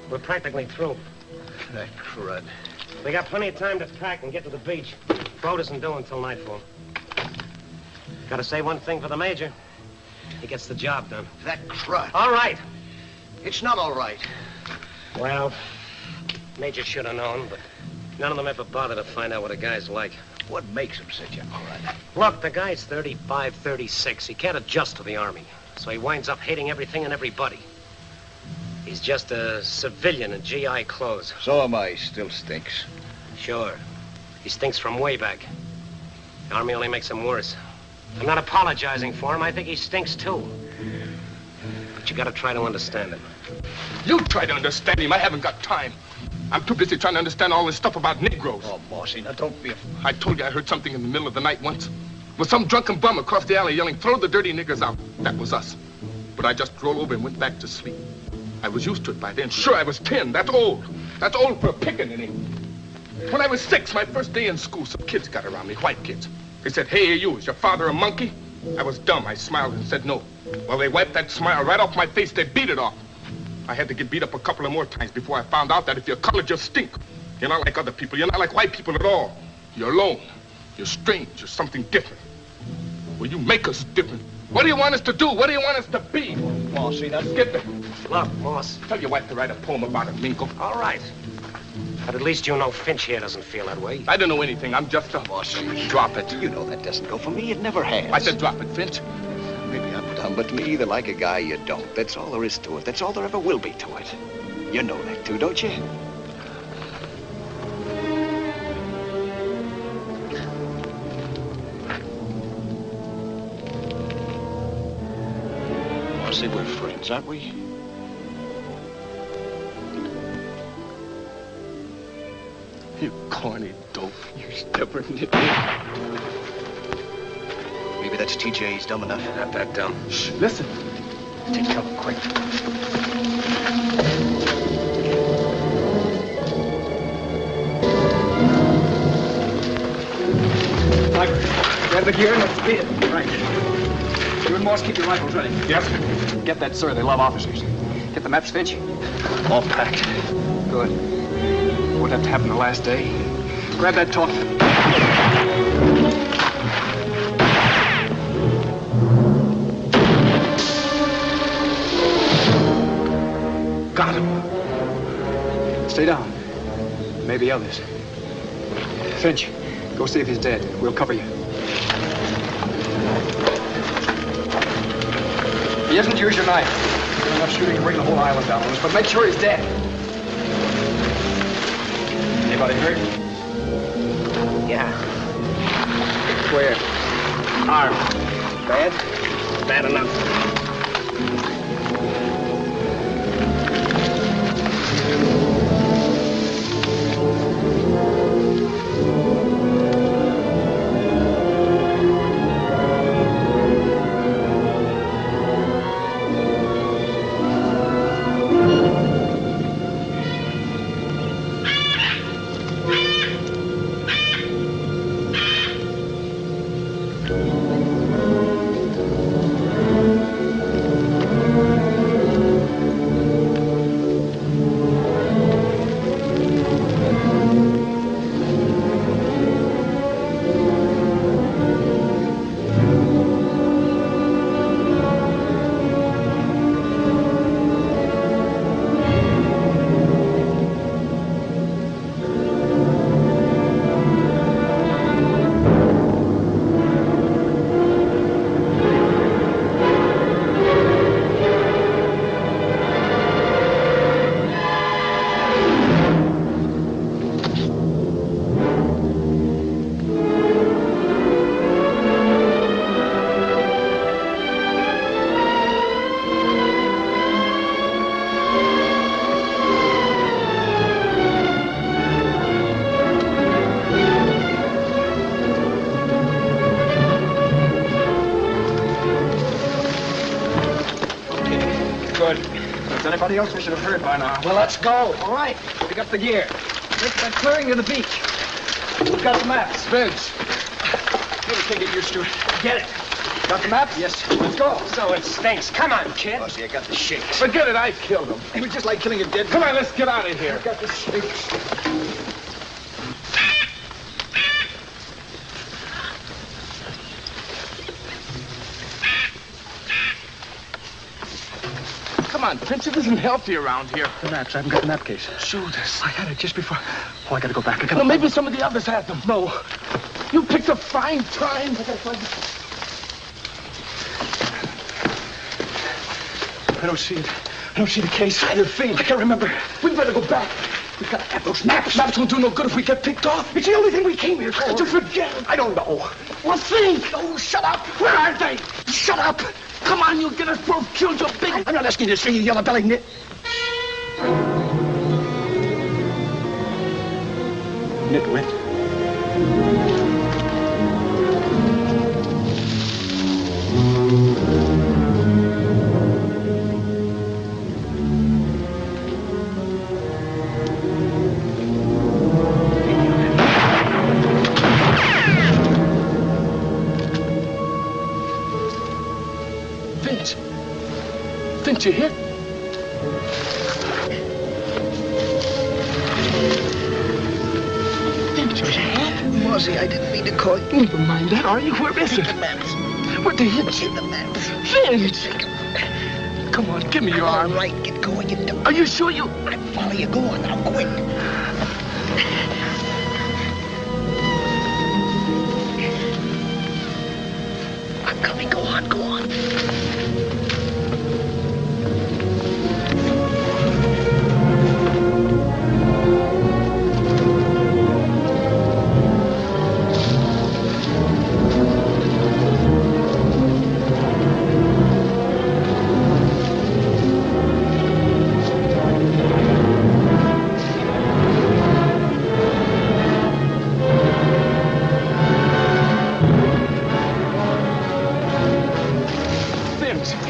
We're practically through. That crud. We got plenty of time to pack and get to the beach. Boat isn't due until nightfall. Gotta say one thing for the Major. He gets the job done. That crud. All right. It's not all right. Well, Major should have known, but none of them ever bother to find out what a guy's like. What makes him such a crud? Look, the guy's 35, 36. He can't adjust to the Army, so he winds up hating everything and everybody. He's just a civilian in GI clothes. So am I. Still stinks. Sure. He stinks from way back. The Army only makes him worse. I'm not apologizing for him. I think he stinks, too. But you gotta try to understand him. You try to understand him. I haven't got time. I'm too busy trying to understand all this stuff about Negroes. Oh, Mossy, now don't be a... I told you I heard something in the middle of the night once. With some drunken bum across the alley yelling, "Throw the dirty niggers out." That was us. But I just rolled over and went back to sleep. I was used to it by then. Sure, I was 10. That's old. That's old for a pickaninny. When I was 6, my first day in school, some kids got around me, white kids. They said, "Hey, you, is your father a monkey?" I was dumb. I smiled and said no. Well, they wiped that smile right off my face. They beat it off. I had to get beat up a couple of more times before I found out that if you're colored, you stink. You're not like other people. You're not like white people at all. You're alone. You're strange. You're something different. Well, you make us different. What do you want us to do? What do you want us to be? Mossy, now... Skip it. Look, Moss. Tell your wife to write a poem about it, Minko. All right. But at least you know Finch here doesn't feel that way. I don't know anything. I'm just a... Mossy. Drop it. You know that doesn't go for me. It never has. I said drop it, Finch. Maybe I'm dumb, but you either like a guy or you don't. That's all there is to it. That's all there ever will be to it. You know that, too, don't you? Mossy, we're friends, aren't we? You corny dope. You stubborn nit. Maybe that's TJ. He's dumb enough. Not that dumb. Shh, listen. Take cover, quick. Michael, grab the gear and let's speed it. Right. You and Morse keep your rifles ready. Yes. Get that, sir. They love officers. Get the maps, Finch? All packed. Good. Won't have to happen the last day. Grab that talk. Got him. Stay down. Maybe others. Finch, go see if he's dead. We'll cover you. He hasn't used your knife. Good enough shooting to bring the whole island down on us, but make sure he's dead. Anybody hurt? Yeah. Where? Arm. Bad? Bad enough. Anybody else we should have heard by now? Well, let's go. All right. Pick up the gear. Make that clearing to the beach. We've got the maps. Vince. Maybe we can't get used to it. Get it. Got the map? Yes. Let's go. So it stinks. Come on, kid. Oh, see, I got the shakes. Forget it, I killed him. It was just like killing a dead. Come on, let's get out of here. I got the shakes. Come on, Finch, it isn't healthy around here. The maps. I haven't got the map case. Shoot us. I had it just before. Oh, I gotta go back. Well, maybe some of the others had them. No. You picked a fine time. I gotta find it. I don't see it. I don't see the case. They're faint. I can't remember. We better go back. We've got to have those maps. Maps won't do no good if we get picked off. It's the only thing we came here for. To forget it. I don't know. Well, think. Oh, shut up. Where are they? Shut up. Come on, you'll get us both killed, you big... I'm not asking you to sing, you yellow-bellied nit. Nitwit. Finch, you hit? Finch, was you hit? Mozzie, I didn't mean to call you. Never mind that, are you? Where is it? The maps. Where'd they hit you? In the maps. Finch! Come on, give me your arm. All right, get going. Are you sure you... I follow you. Go on now, quick. I'm coming. Go on, go on.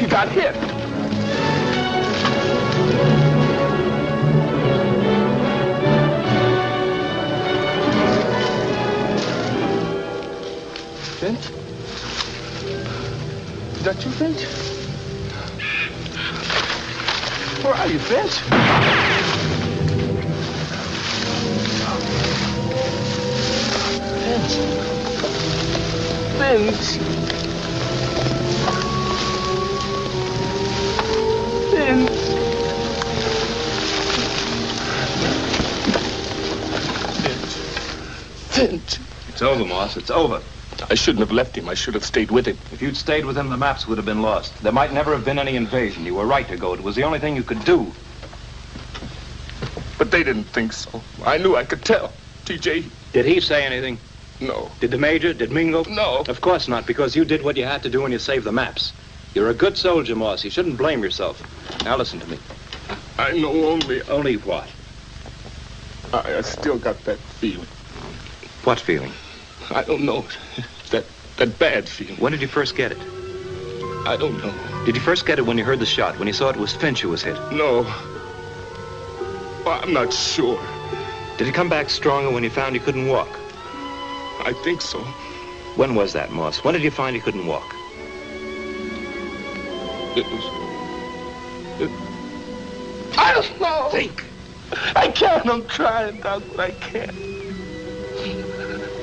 Got hit. Finch? Is that you, Finch? Where are you, Finch? Finch. Finch. It's over, Moss. It's over. I shouldn't have left him. I should have stayed with him. If you'd stayed with him, the maps would have been lost. There might never have been any invasion. You were right to go. It was the only thing you could do. But they didn't think so. I knew I could tell. TJ. Did he say anything? No. Did the Major? Did Mingo? No. Of course not, because you did what you had to do and you saved the maps. You're a good soldier, Moss. You shouldn't blame yourself. Now listen to me. I know only... Only what? I still got that feeling. What feeling? I don't know. That bad feeling. When did you first get it? I don't know. Did you first get it when you heard the shot, when you saw it was Finch who was hit? No. Well, I'm not sure. Did it come back stronger when you found you couldn't walk? I think so. When was that, Moss? When did you find you couldn't walk? It was... I don't know. Think. I can't. I'm trying, Doc, but I can't.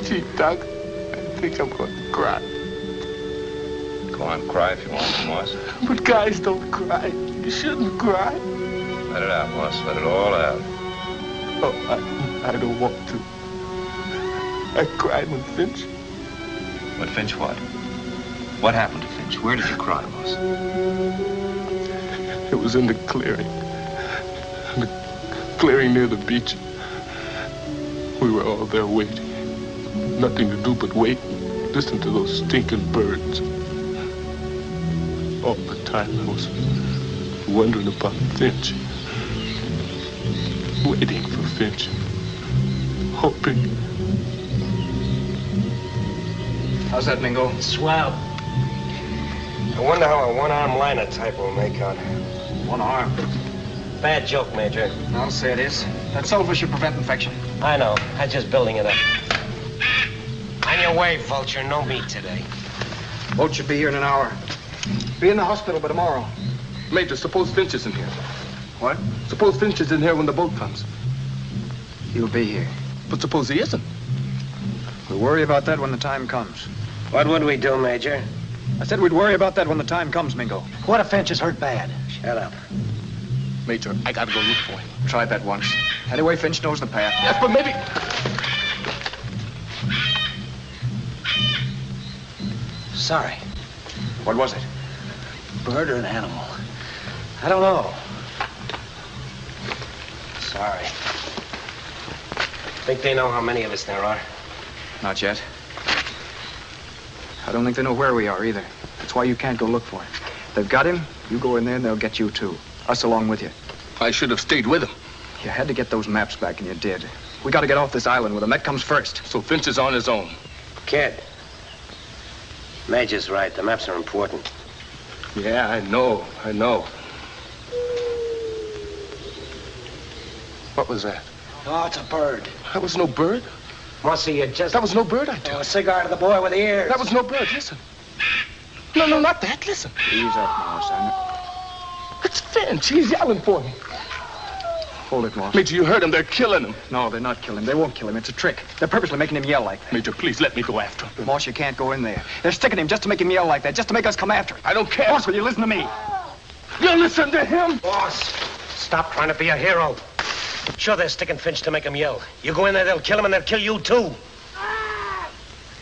Gee, Doc, I think I'm going to cry. Go on, cry if you want to, Moss. But guys don't cry. You shouldn't cry. Let it out, Moss. Let it all out. Oh, I don't want to. I cried when Finch. When Finch what? What happened to Finch? Where did you cry, Moss? It was in the clearing. The clearing near the beach. We were all there waiting. Nothing to do but wait and listen to those stinking birds. All the time I was wondering about Finch. Waiting for Finch. Hoping. How's that, Mingo? Swell. I wonder how a one-arm liner type will make out. One arm. Bad joke, Major. I'll say it is. That sulfur should prevent infection. I know. I'm just building it up. On your way, Vulture. No meat today. Boat should be here in an hour. Be in the hospital by tomorrow. Major, suppose Finch is in here. What? Suppose Finch is in here when the boat comes. He'll be here. But suppose he isn't. We'll worry about that when the time comes. What would we do, Major? I said we'd worry about that when the time comes, Mingo. What if Finch is hurt bad? Shut up. Major, I gotta go look for him. Tried that once. Anyway, Finch knows the path. Yes, but maybe... Sorry. What was it? Bird or an animal? I don't know. Sorry. Think they know how many of us there are? Not yet. I don't think they know where we are either. That's why you can't go look for him. They've got him, you go in there and they'll get you too. Us along with you. I should have stayed with him. You had to get those maps back and you did. We got to get off this island with him. That comes first. So Finch is on his own. Kid. Major's right. The maps are important. Yeah, I know. What was that? Oh, it's a bird. That was no bird. Mossy, you just... That was no bird, I tell Oh, you. a cigar to the boy with the ears. That was no bird. Listen. No, not that. Listen. Ease up, Moss. It's Finch. He's yelling for me. Hold it, Moss. Major, you heard him. They're killing him. No, they're not killing him. They won't kill him. It's a trick. They're purposely making him yell like that. Major, please let me go after him. Moss, you can't go in there. They're sticking him just to make him yell like that, just to make us come after him. I don't care. Moss, will you listen to me? You listen to him. Boss, stop trying to be a hero. Sure, they're sticking Finch to make him yell. You go in there, they'll kill him, and they'll kill you, too.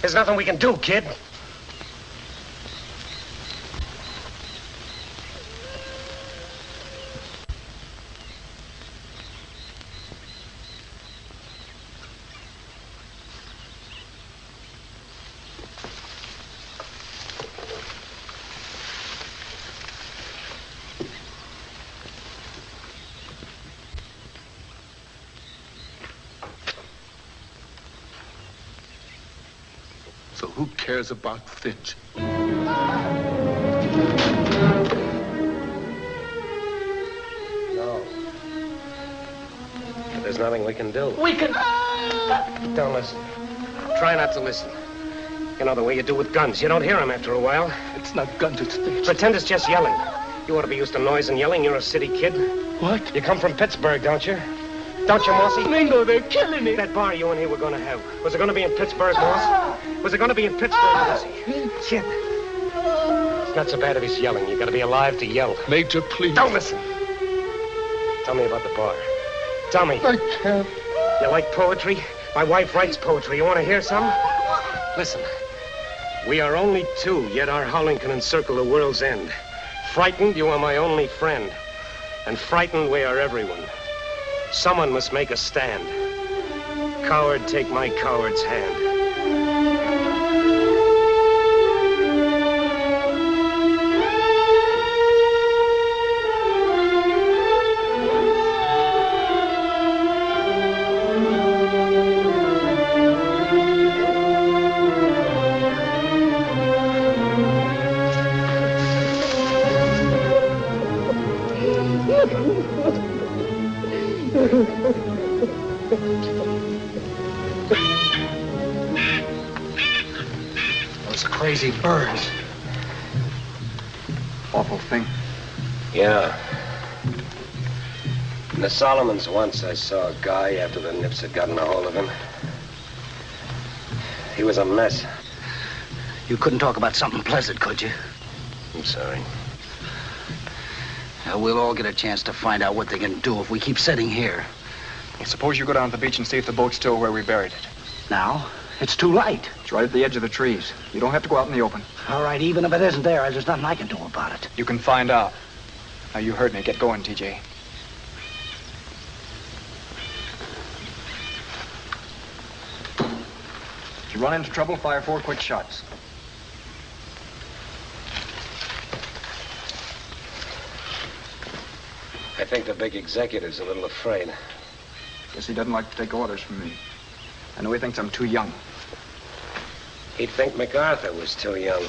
There's nothing we can do, kid. So who cares about Finch? No. But there's nothing we can do. We can... Don't listen. Try not to listen. You know the way you do with guns. You don't hear them after a while. It's not guns, it's Finch. Pretend it's just yelling. You ought to be used to noise and yelling. You're a city kid. What? You come from Pittsburgh, don't you? Don't you, Mossy? Mingo, they're killing me. That bar you and he were going to have. Was it going to be in Pittsburgh, Moss? Was it going to be in Pittsburgh, Mossy? Kid. It's not so bad if he's yelling. You got to be alive to yell. Major, please. Don't listen. Tell me about the bar. Tell me. I can't. You like poetry? My wife writes poetry. You want to hear some? Listen, we are only two, yet our howling can encircle the world's end. Frightened, you are my only friend. And frightened, we are everyone. Someone must make a stand. Coward, take my coward's hand. Those crazy birds. Awful thing. Yeah. In the Solomons once, I saw a guy after the Nips had gotten a hold of him. He was a mess. You couldn't talk about something pleasant, could you? I'm sorry. We'll all get a chance to find out what they can do if we keep sitting here. Well, suppose you go down to the beach and see if the boat's still where we buried it. Now? It's too light. It's right at the edge of the trees. You don't have to go out in the open. All right, even if it isn't there, there's nothing I can do about it. You can find out. Now, you heard me. Get going, TJ. If you run into trouble, fire 4 quick shots. I think the big executive's a little afraid. Guess he doesn't like to take orders from me. I know he thinks I'm too young. He'd think MacArthur was too young.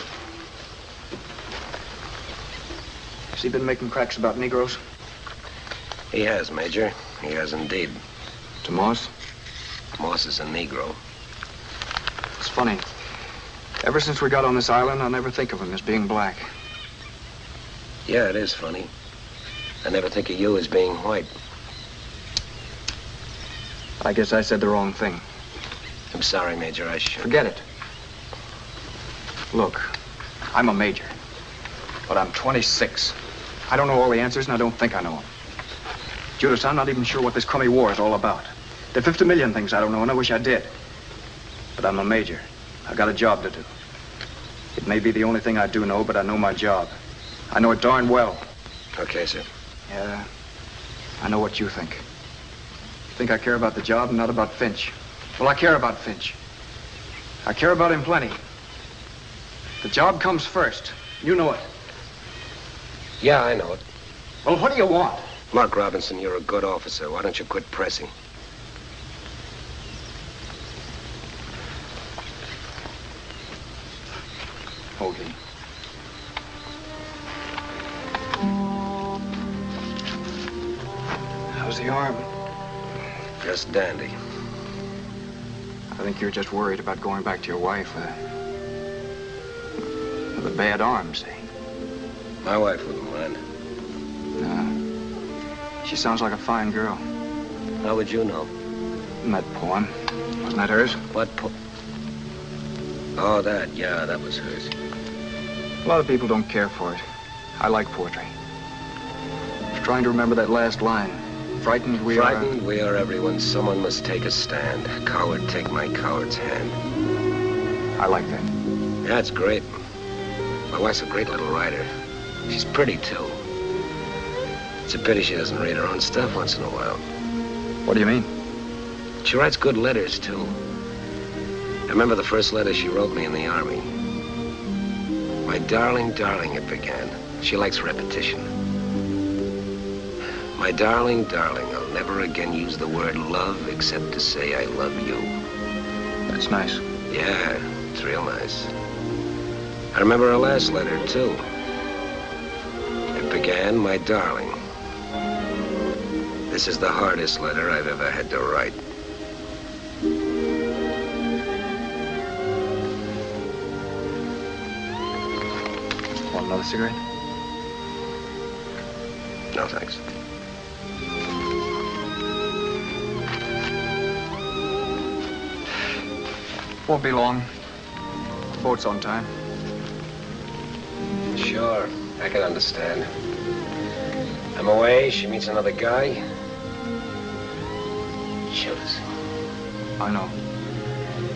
Has he been making cracks about Negroes? He has, Major. He has indeed. To Moss? Moss is a Negro. It's funny. Ever since we got on this island, I never think of him as being black. Yeah, it is funny. I never think of you as being white. I guess I said the wrong thing. I'm sorry, Major. I should. Forget it. Look, I'm a major, but I'm 26. I don't know all the answers, and I don't think I know them. Judas, I'm not even sure what this crummy war is all about. There are 50 million things I don't know, and I wish I did. But I'm a major. I've got a job to do. It may be the only thing I do know, but I know my job. I know it darn well. Okay, sir. Yeah, I know what you think. You think I care about the job and not about Finch. Well, I care about Finch. I care about him plenty. The job comes first. You know it. Yeah, I know it. Well, what do you want? Mark Robinson, you're a good officer. Why don't you quit pressing? Hoagie. How's the arm? Just dandy. I think you're just worried about going back to your wife with a bad arm, see? My wife wouldn't mind. No. She sounds like a fine girl. How would you know? And that poem, wasn't that hers? What poem? Oh, that. Yeah, that was hers. A lot of people don't care for it. I like poetry. I was trying to remember that last line. Frightened we are... Frightened we are everyone. Someone must take a stand. Coward, take my coward's hand. I like that. Yeah, it's great. My wife's a great little writer. She's pretty, too. It's a pity she doesn't read her own stuff once in a while. What do you mean? She writes good letters, too. I remember the first letter she wrote me in the Army. My darling, darling, it began. She likes repetition. My darling, darling, I'll never again use the word love except to say I love you. That's nice. Yeah, it's real nice. I remember her last letter, too. It began, my darling. This is the hardest letter I've ever had to write. Want another cigarette? No, thanks. Won't be long. Boat's on time. Sure, I can understand. I'm away, she meets another guy. Judas. I know.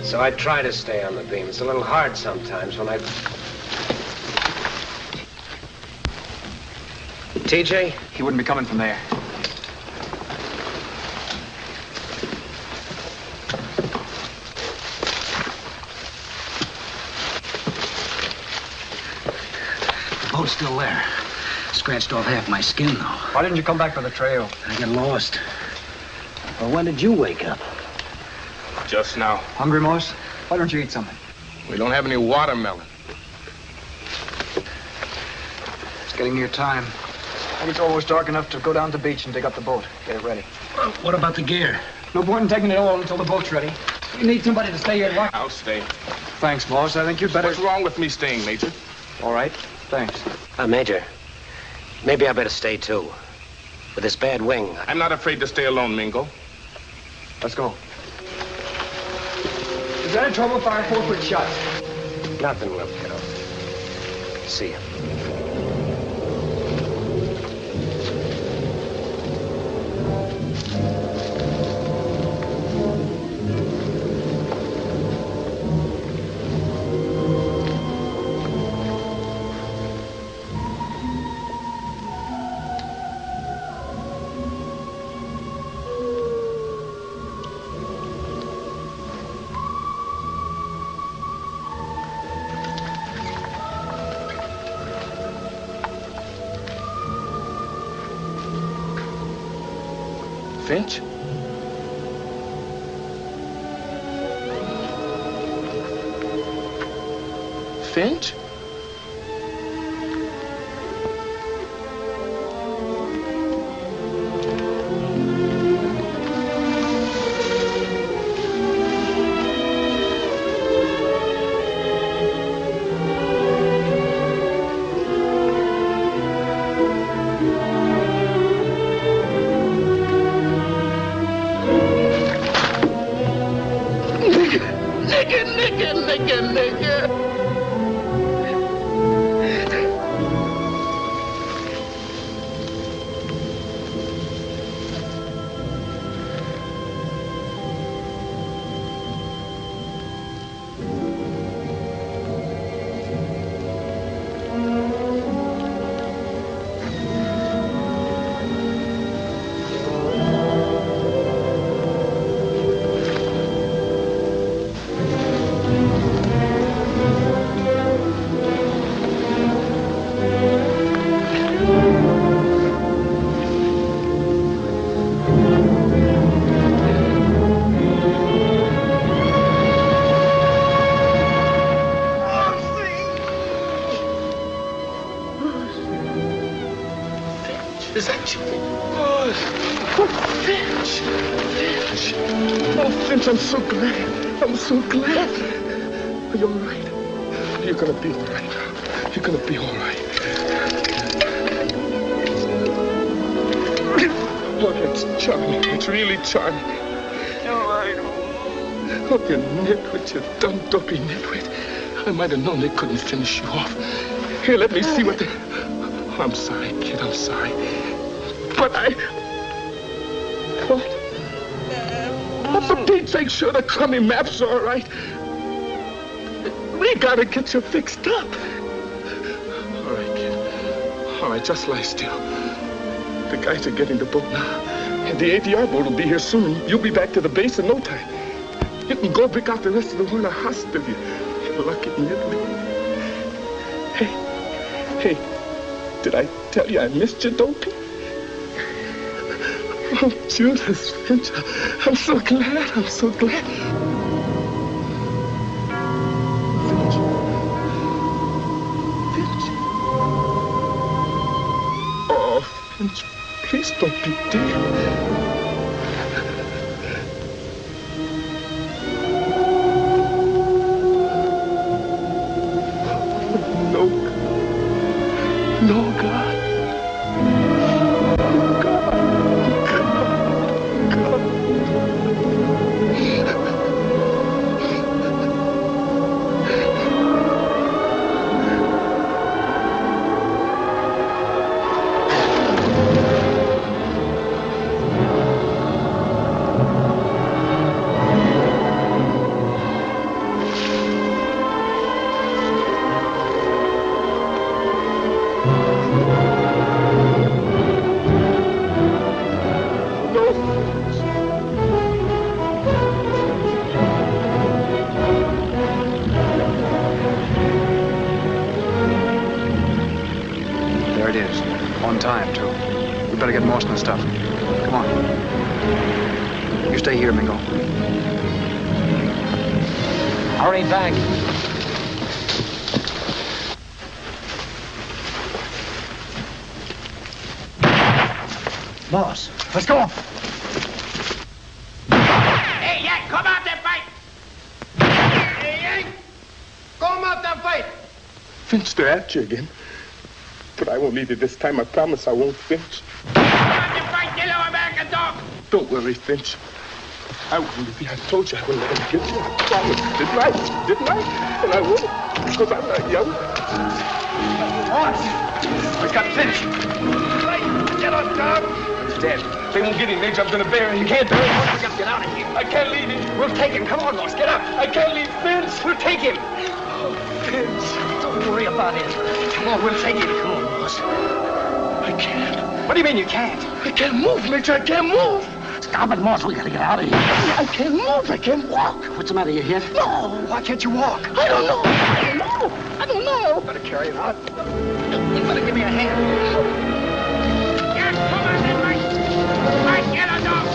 So I try to stay on the beam. It's a little hard sometimes when I... TJ? He wouldn't be coming from there. The boat's still there. Scratched off half my skin, though. Why didn't you come back for the trail? I got lost. Well, when did you wake up? Just now. Hungry, Morse? Why don't you eat something? We don't have any watermelon. It's getting near time. I think it's almost dark enough to go down to the beach and dig up the boat. Get it ready. What about the gear? No point in taking it all until the boat's ready. You need somebody to stay here and watch. I'll stay. Thanks, Morse. I think you'd better... What's wrong with me staying, Major? All right. Thanks. Major, maybe I better stay, too. With this bad wing. I'm not afraid to stay alone, Mingo. Let's go. Is there any trouble? Fire 4 quick shots. Nothing, little kiddo. See ya. Finch? Finch? Is that you? Oh, Finch. Finch. Oh, Finch, I'm so glad. I'm so glad. Are you all right? You're gonna be all right. You're gonna be all right. Oh, it's charming. It's really charming. All right. Oh, you nitwit, you dumb, dopey nitwit. I might have known they couldn't finish you off. Here, let me see what they... Oh, I'm sorry, kid, I'm sorry. But What? Oh, for Pete's sake, sure, the crummy map's all right. We gotta get you fixed up. All right, kid. All right, just lie still. The guys are getting the boat now. And the ATR boat will be here soon. You'll be back to the base in no time. You can go pick out the rest of the Warner hospital. You lucky nitwit. Hey, did I tell you I missed you, Dopey? Oh, Judas Finch, I'm so glad, I'm so glad. Finch. Finch. Oh, Finch, please don't be dead. No, God. On time, too. We better get Mawson and stuff. Come on. You stay here, Mingo. Hurry back. Boss, let's go. Hey, Yank, come out there, fight! Hey, Yank! Come out there, fight! Finch, they're at you again. But I won't leave you this time. I promise I won't, Finch. Come out there, fight, yellow American dog! Don't worry, Finch. I wouldn't leave you. I told you I wouldn't let him get you. I promised. Didn't I? Didn't I? And I won't. Because I'm not young. Boss! We got Finch. Right, yellow dog! He's dead. They won't get him. They jumped in a bear. You can't do it. We got to get out of here. I can't leave him. We'll take him. Come on, boss, get up. I can't leave Finch. We'll take him. Oh, Finch. Don't worry about it. Come on, we'll take him. Come on, boss. I can't. What do you mean you can't? I can't move, Mitch. I can't move. Stop it, Moss. We gotta get out of here. I can't move. I can't walk. What's the matter? You hit? No. Why can't you walk? I don't know. I don't know. I don't know. Better carry him out. You better give me a hand. Yes, come on, then, Mike. Mike, yellow dog.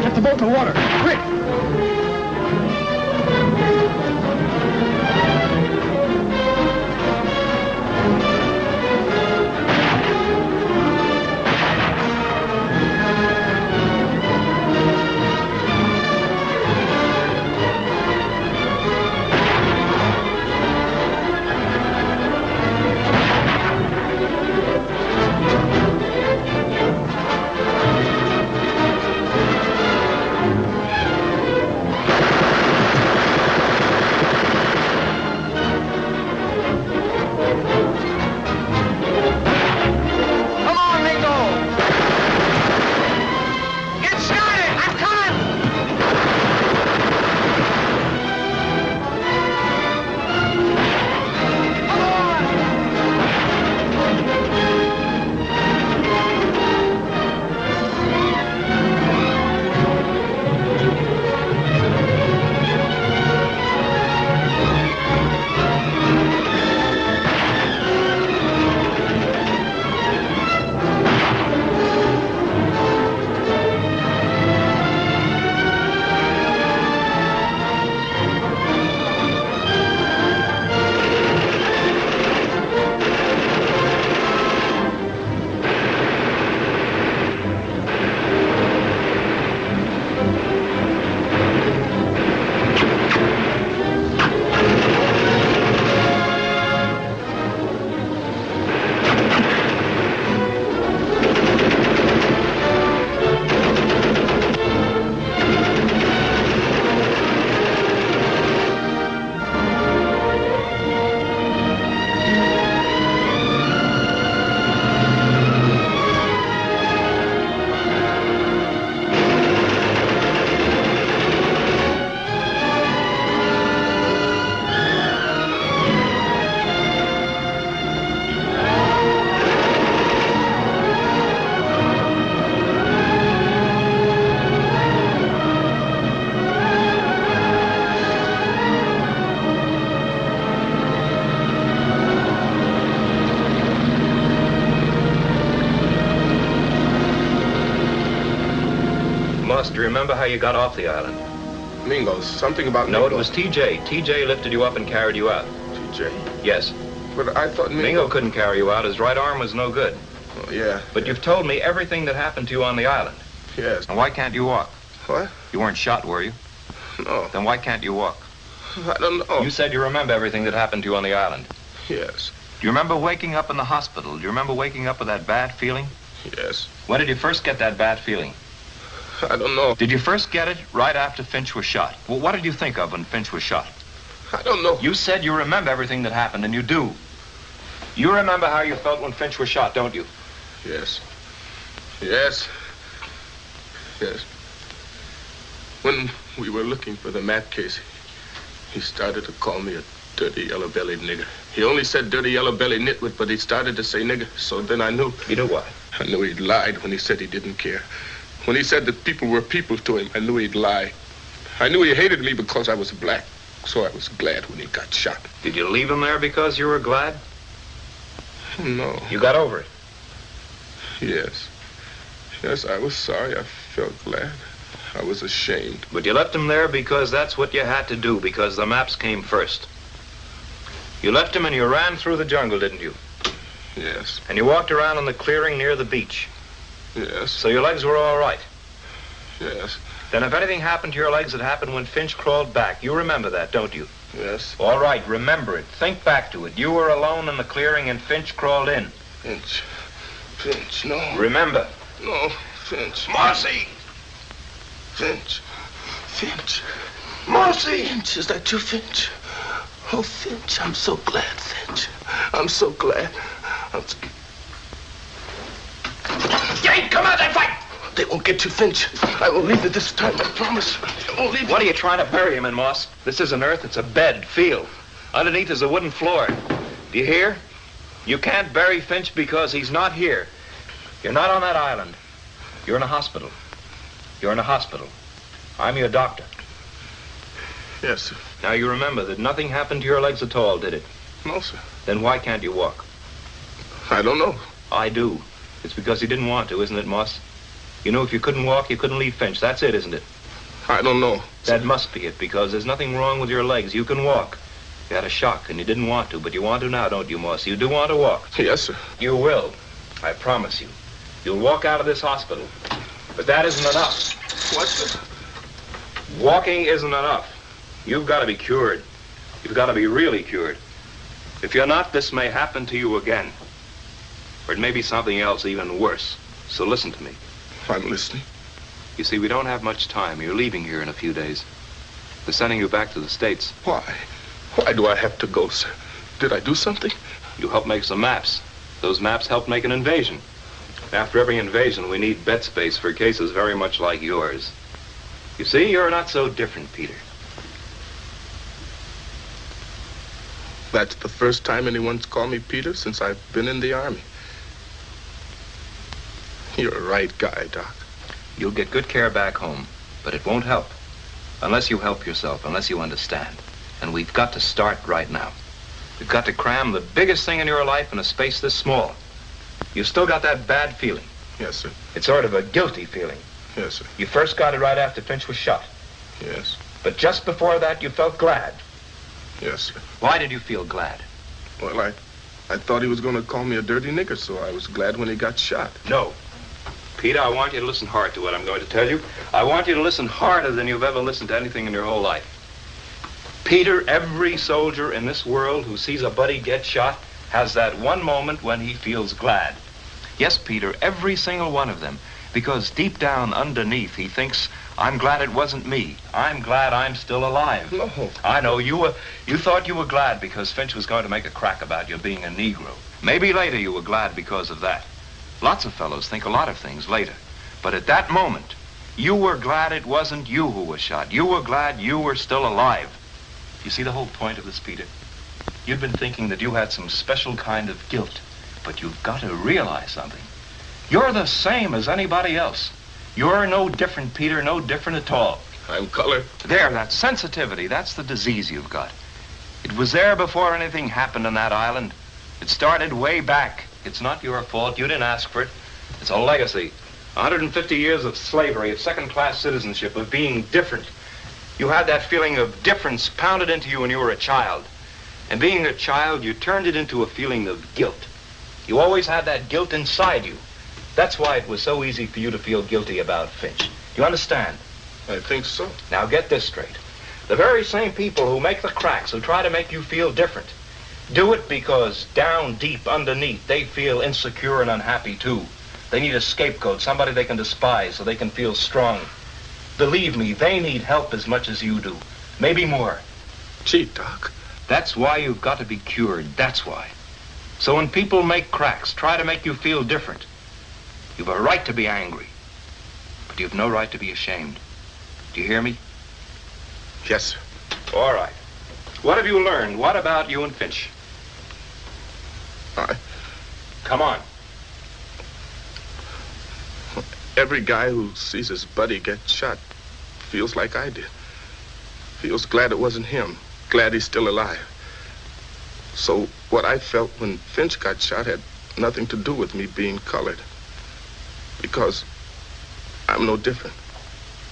Get the boat to water. Quick. Moss, do you remember how you got off the island? Mingo, something about No, Mingo. it was TJ. TJ lifted you up and carried you out. TJ? Yes. But I thought Mingo couldn't carry you out. His right arm was no good. Oh, yeah. But you've told me everything that happened to you on the island. Yes. And why can't you walk? What? You weren't shot, were you? No. Then why can't you walk? I don't know. You said you remember everything that happened to you on the island. Yes. Do you remember waking up in the hospital? Do you remember waking up with that bad feeling? Yes. When did you first get that bad feeling? I don't know. Did you first get it right after Finch was shot? Well, what did you think of when Finch was shot? I don't know. You said you remember everything that happened, and you do. You remember how you felt when Finch was shot, don't you? Yes. Yes. Yes. When we were looking for the map case, he started to call me a dirty yellow-bellied nigger. He only said dirty yellow-bellied nitwit, but he started to say nigger, so then I knew. You knew what? I knew he'd lied when he said he didn't care. When he said that people were people to him, I knew he'd lie. I knew he hated me because I was black, so I was glad when he got shot. Did you leave him there because you were glad? No. You got over it? Yes. Yes, I was sorry. I felt glad. I was ashamed. But you left him there because that's what you had to do, because the maps came first. You left him and you ran through the jungle, didn't you? Yes. And you walked around in the clearing near the beach. Yes. So your legs were all right. Yes. Then if anything happened to your legs, it happened when Finch crawled back. You remember that, don't you? Yes. All right, remember it. Think back to it. You were alone in the clearing and Finch crawled in. Finch. Finch, no. Remember. No, Finch. Marcy! Finch. Finch. Marcy! Finch, is that you, Finch? Oh, Finch, I'm so glad, Finch. I'm so glad. Jake, come out and fight! They won't get you, Finch. I won't leave it this time, I promise. I won't leave What are you trying to bury him in, Moss? This isn't earth, it's a bed, field. Underneath is a wooden floor. Do you hear? You can't bury Finch because he's not here. You're not on that island. You're in a hospital. You're in a hospital. I'm your doctor. Yes, sir. Now you remember that nothing happened to your legs at all, did it? No, sir. Then why can't you walk? I don't know. I do. It's because you didn't want to, isn't it, Moss? You knew if you couldn't walk, you couldn't leave Finch. That's it, isn't it? I don't know. That must be it, because there's nothing wrong with your legs. You can walk. You had a shock, and you didn't want to, but you want to now, don't you, Moss? You do want to walk. Yes, sir. You will. I promise you. You'll walk out of this hospital. But that isn't enough. What, sir? Walking isn't enough. You've got to be cured. You've got to be really cured. If you're not, this may happen to you again. Or it may be something else even worse. So listen to me. I'm listening. You see, we don't have much time. You're leaving here in a few days. They're sending you back to the States. Why? Why do I have to go, sir? Did I do something? You helped make some maps. Those maps helped make an invasion. After every invasion, we need bed space for cases very much like yours. You see, you're not so different, Peter. That's the first time anyone's called me Peter since I've been in the Army. You're a right guy, Doc. You'll get good care back home, but it won't help. Unless you help yourself, unless you understand. And we've got to start right now. We've got to cram the biggest thing in your life in a space this small. You've still got that bad feeling. Yes, sir. It's sort of a guilty feeling. Yes, sir. You first got it right after Finch was shot. Yes. But just before that, you felt glad. Yes, sir. Why did you feel glad? Well, I thought he was going to call me a dirty nigger, so I was glad when he got shot. No. Peter, I want you to listen hard to what I'm going to tell you. I want you to listen harder than you've ever listened to anything in your whole life. Peter, every soldier in this world who sees a buddy get shot has that one moment when he feels glad. Yes, Peter, every single one of them. Because deep down underneath, he thinks, I'm glad it wasn't me. I'm glad I'm still alive. No. I know, you thought you were glad because Finch was going to make a crack about you being a Negro. Maybe later you were glad because of that. Lots of fellows think a lot of things later. But at that moment, you were glad it wasn't you who was shot. You were glad you were still alive. You see the whole point of this, Peter? You've been thinking that you had some special kind of guilt. But you've got to realize something. You're the same as anybody else. You're no different, Peter, no different at all. I'm colored. There, that sensitivity, that's the disease you've got. It was there before anything happened on that island. It started way back. It's not your fault. You didn't ask for it. It's a legacy. 150 years of slavery, of second-class citizenship, of being different. You had that feeling of difference pounded into you when you were a child. And being a child, you turned it into a feeling of guilt. You always had that guilt inside you. That's why it was so easy for you to feel guilty about Finch. You understand? I think so. Now get this straight. The very same people who make the cracks, who try to make you feel different, do it because down deep underneath, they feel insecure and unhappy too. They need a scapegoat, somebody they can despise so they can feel strong. Believe me, they need help as much as you do. Maybe more. Gee, Doc. That's why you've got to be cured. That's why. So when people make cracks, try to make you feel different. You've a right to be angry, but you've no right to be ashamed. Do you hear me? Yes, sir. All right. What have you learned? What about you and Finch? Come on. Every guy who sees his buddy get shot feels like I did. Feels glad it wasn't him. Glad he's still alive. So what I felt when Finch got shot had nothing to do with me being colored. Because I'm no different.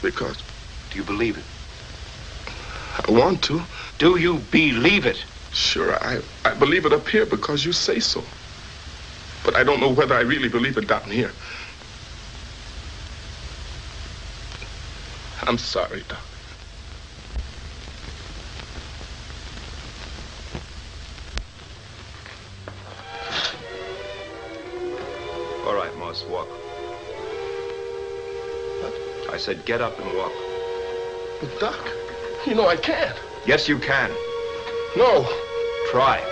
Because... Do you believe it? I want to. Do you believe it? Sure, I believe it up here because you say so. But I don't know whether I really believe it down here. I'm sorry, Doc. All right, Moss, walk. I said get up and walk. But, Doc, you know I can't. Yes, you can. No. Try.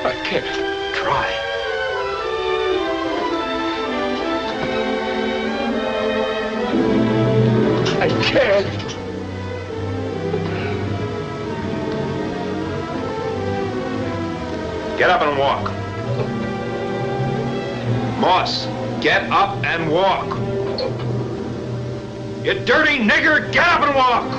I can't. Try. I can't. Get up and walk. Moss, get up and walk. You dirty nigger, get up and walk.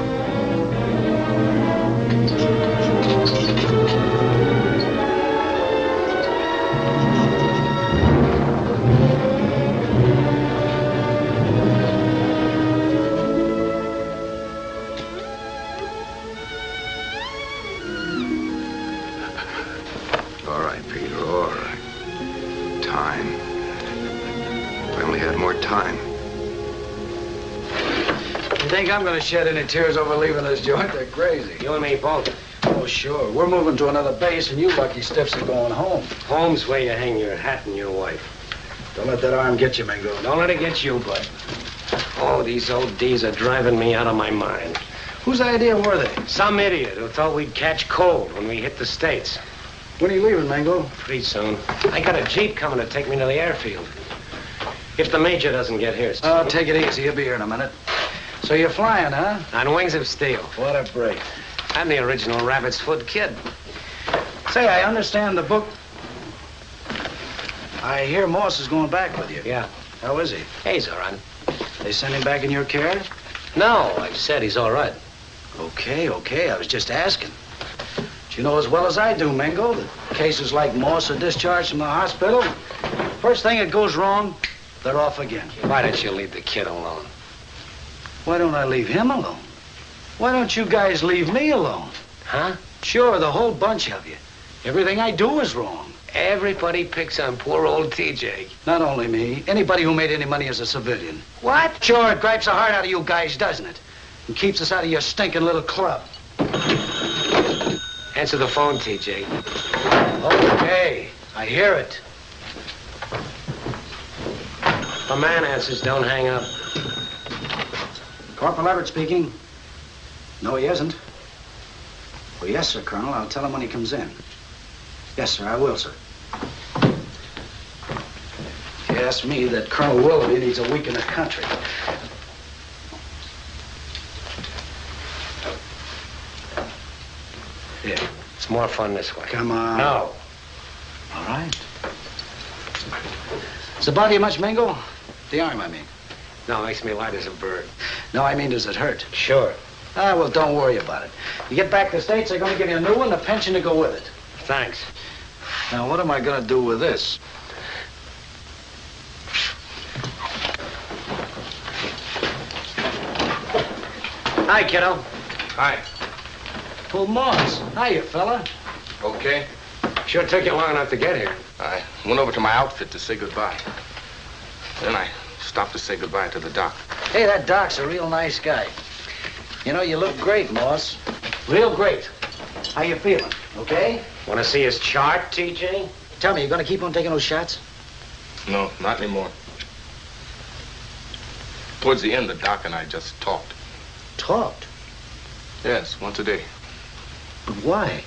All right, Peter, all right. Time. If I only had more time. You think I'm gonna shed any tears over leaving this joint? They're crazy. You and me both. Oh, sure. We're moving to another base, and you lucky stiffs are going home. Home's where you hang your hat and your wife. Don't let that arm get you, Mingo. Don't let it get you, bud. Oh, these ODs are driving me out of my mind. Whose idea were they? Some idiot who thought we'd catch cold when we hit the States. When are you leaving, Mingo? Pretty soon. I got a Jeep coming to take me to the airfield. If the Major doesn't get here. Oh, take it easy. He'll be here in a minute. So you're flying, huh? On wings of steel. What a break. I'm the original Rabbit's Foot Kid. Say, I understand the book. I hear Moss is going back with you. Yeah. How is he? Hey, he's all right. They sent him back in your care? No, I said he's all right. Okay. I was just asking. But you know as well as I do, Mingo, that cases like Moss are discharged from the hospital. First thing that goes wrong, they're off again. Why don't you leave the kid alone? Why don't I leave him alone? Why don't you guys leave me alone? Huh? Sure, the whole bunch of you. Everything I do is wrong. Everybody picks on poor old TJ. Not only me, anybody who made any money as a civilian. What? Sure, it gripes the heart out of you guys, doesn't it? And keeps us out of your stinking little club. Answer the phone, TJ. Okay, I hear it. If a man answers, don't hang up. Corporal Everett speaking. No, he isn't. Well, yes, sir, Colonel. I'll tell him when he comes in. Yes, sir, I will, sir. If you ask me, that Colonel Willoughby needs a week in the country. Here. It's more fun this way. Come on. No. All right. Does it bother you much, Mingo? The arm, I mean. No, it makes me light as a bird. No, I mean, does it hurt? Sure. Ah, well, don't worry about it. You get back to the States, they're going to give you a new one, a pension to go with it. Thanks. Now, what am I going to do with this? Hi, kiddo. Hi. Well, Moss. Hiya, fella. Okay. Sure took you long enough to get here. I went over to my outfit to say goodbye. Then I stopped to say goodbye to the doc. Hey, that doc's a real nice guy. You know, you look great, Moss. Real great. How you feeling? Okay? Want to see his chart, TJ? Tell me, you going to keep on taking those shots? No, not anymore. Towards the end, the doc and I just talked. Talked? Yes, once a day. But why?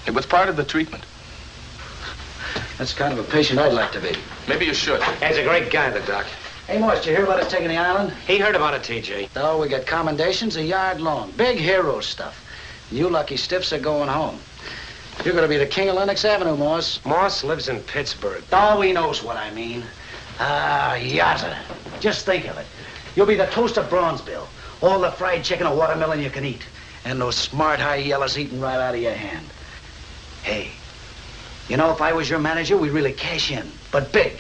It was part of the treatment. That's kind of a patient I'd like to be. Maybe you should. He's a great guy, the doc. Hey, Morse, did you hear about us taking the island? He heard about it, TJ. Oh, we got commendations a yard long. Big hero stuff. You lucky stiffs are going home. You're going to be the king of Lenox Avenue, Morse. Morse lives in Pittsburgh. Oh, he knows what I mean. Ah, yata. Just think of it. You'll be the toast of Bronzeville. All the fried chicken and watermelon you can eat. And those smart high yellows eating right out of your hand. Hey, you know, if I was your manager, we'd really cash in. But big.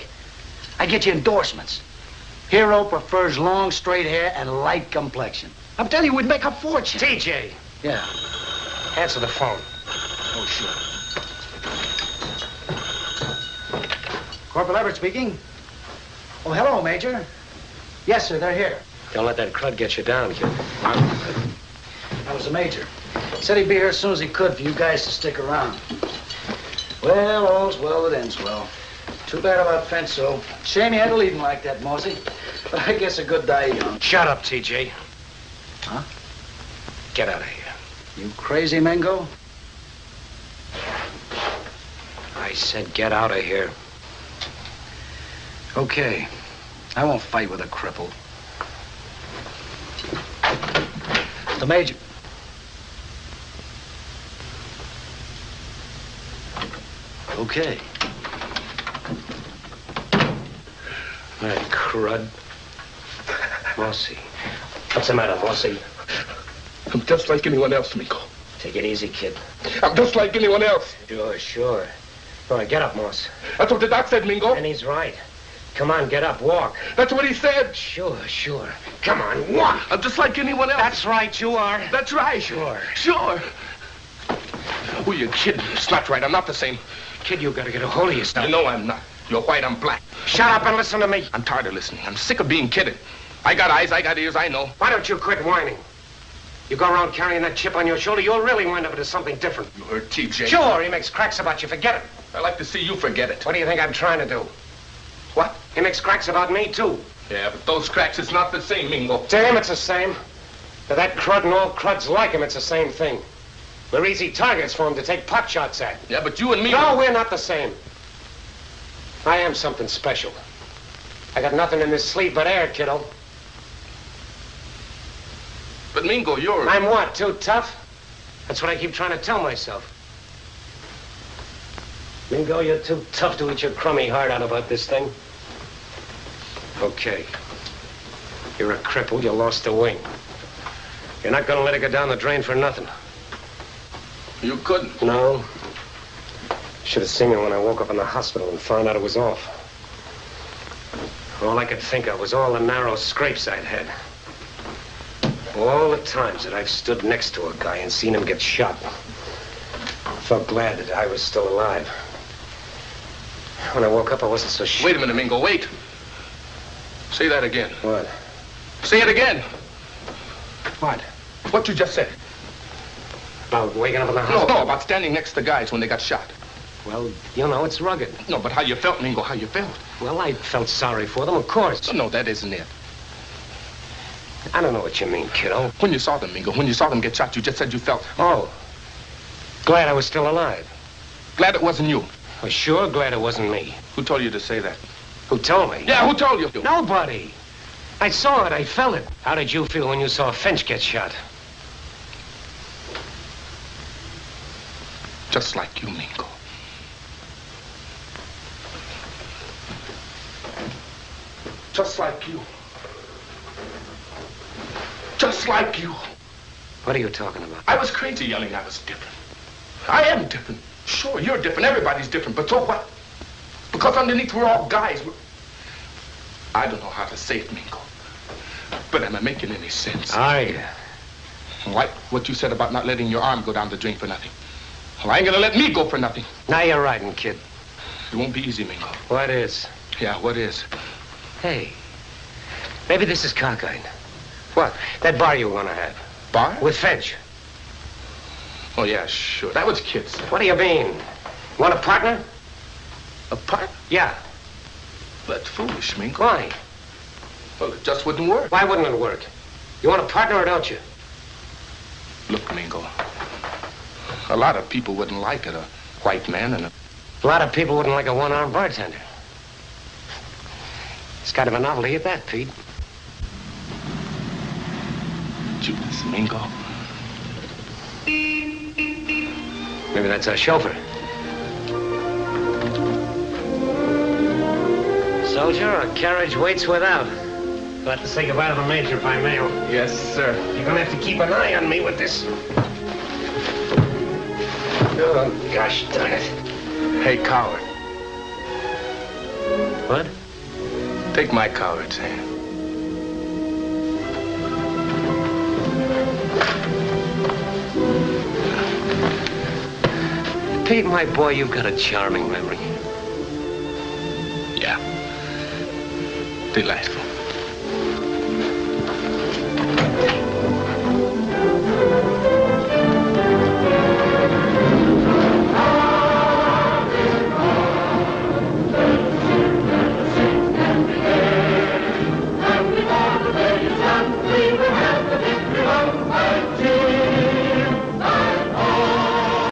I'd get you endorsements. Hero prefers long, straight hair and light complexion. I'm telling you, we'd make a fortune. TJ. Yeah. Answer the phone. Oh, sure. Corporal Everett speaking. Oh, hello, Major. Yes, sir, they're here. Don't let that crud get you down, kid. That was the Major. Said he'd be here as soon as he could for you guys to stick around. Well, all's well that ends well. Too bad about Fenso. Shame he had to leave him like that, Mosey. But I guess a good die young. Shut up, TJ. Huh? Get out of here. You crazy, Mingo? I said get out of here. Okay. I won't fight with a cripple. The Major. Okay. That crud. Mossy. What's the matter, Mossy? I'm just like anyone else, Mingo. Take it easy, kid. I'm just like anyone else. Sure. All right, get up, Moss. That's what the doc said, Mingo. And he's right. Come on, get up, walk. That's what he said. Sure. Come on, walk. I'm just like anyone else. That's right, you are. That's right. Sure. Who you kidding? It's not right. I'm not the same. Kid, you gotta get a hold of yourself. You know I'm not. You're white, I'm black. Shut up and listen to me. I'm tired of listening. I'm sick of being kidded. I got eyes, I got ears, I know. Why don't you quit whining? You go around carrying that chip on your shoulder, you'll really wind up into something different. You heard TJ. Sure, he makes cracks about you. Forget it. I like to see you forget it. What do you think I'm trying to do? What? He makes cracks about me, too. Yeah, but those cracks, it's not the same, Mingo. To him, it's the same. To that crud and all cruds like him, it's the same thing. We're easy targets for him to take pot shots at. Yeah, but you and me... No, we're not the same. I am something special. I got nothing in this sleeve but air, kiddo. But Mingo, you're... I'm what, too tough? That's what I keep trying to tell myself. Mingo, you're too tough to eat your crummy heart out about this thing. Okay. You're a cripple, you lost a wing. You're not gonna let it go down the drain for nothing. You couldn't. No. Should have seen it when I woke up in the hospital and found out it was off. All I could think of was all the narrow scrapes I'd had. All the times that I've stood next to a guy and seen him get shot. I felt glad that I was still alive. When I woke up, I wasn't so sure. Wait a minute, Mingo, wait. Say that again. What? Say it again. What? What you just said. About waking up in the hospital? No, about standing next to guys when they got shot. Well, you know, it's rugged. No, but how you felt, Mingo, how you felt. Well, I felt sorry for them, of course. No, that isn't it. I don't know what you mean, kiddo. When you saw them, Mingo, when you saw them get shot, you just said you felt... Oh. Glad I was still alive. Glad it wasn't you. Well, sure glad it wasn't me. Who told you to say that? Who told me? Yeah, who told you? Nobody. I saw it. I felt it. How did you feel when you saw Finch get shot? Just like you, Mingo. Just like you. Just like you. What are you talking about? I was crazy yelling I was different. I am different. Sure, you're different. Everybody's different. But so what? Because underneath we're all guys. I don't know how to say it, Mingo. But am I making any sense? Are you? Like what you said about not letting your arm go down the drain for nothing. Well, I ain't gonna let me go for nothing. Now you're riding, kid. It won't be easy, Mingo. What is? Yeah, what is? Hey, maybe this is cockeyed. What? That bar you were gonna have. Bar? With Finch. Oh, yeah, sure. That was kids. What do you mean? Want a partner? A partner? Yeah. That's foolish, Mingo. Why? Well, it just wouldn't work. Why wouldn't it work? You want a partner or don't you? Look, Mingo. A lot of people wouldn't like it. A white man and a... A lot of people wouldn't like a one-armed bartender. It's kind of a novelty at that, Pete. Judas, Mingo. Maybe that's our chauffeur. Soldier, our carriage waits without. Glad to say goodbye to the Major by mail. Yes, sir. You're gonna have to keep an eye on me with this. Oh, gosh darn it. Hey, coward. What? Take my coward's hand. Pete, my boy, you've got a charming memory. Yeah. Delightful.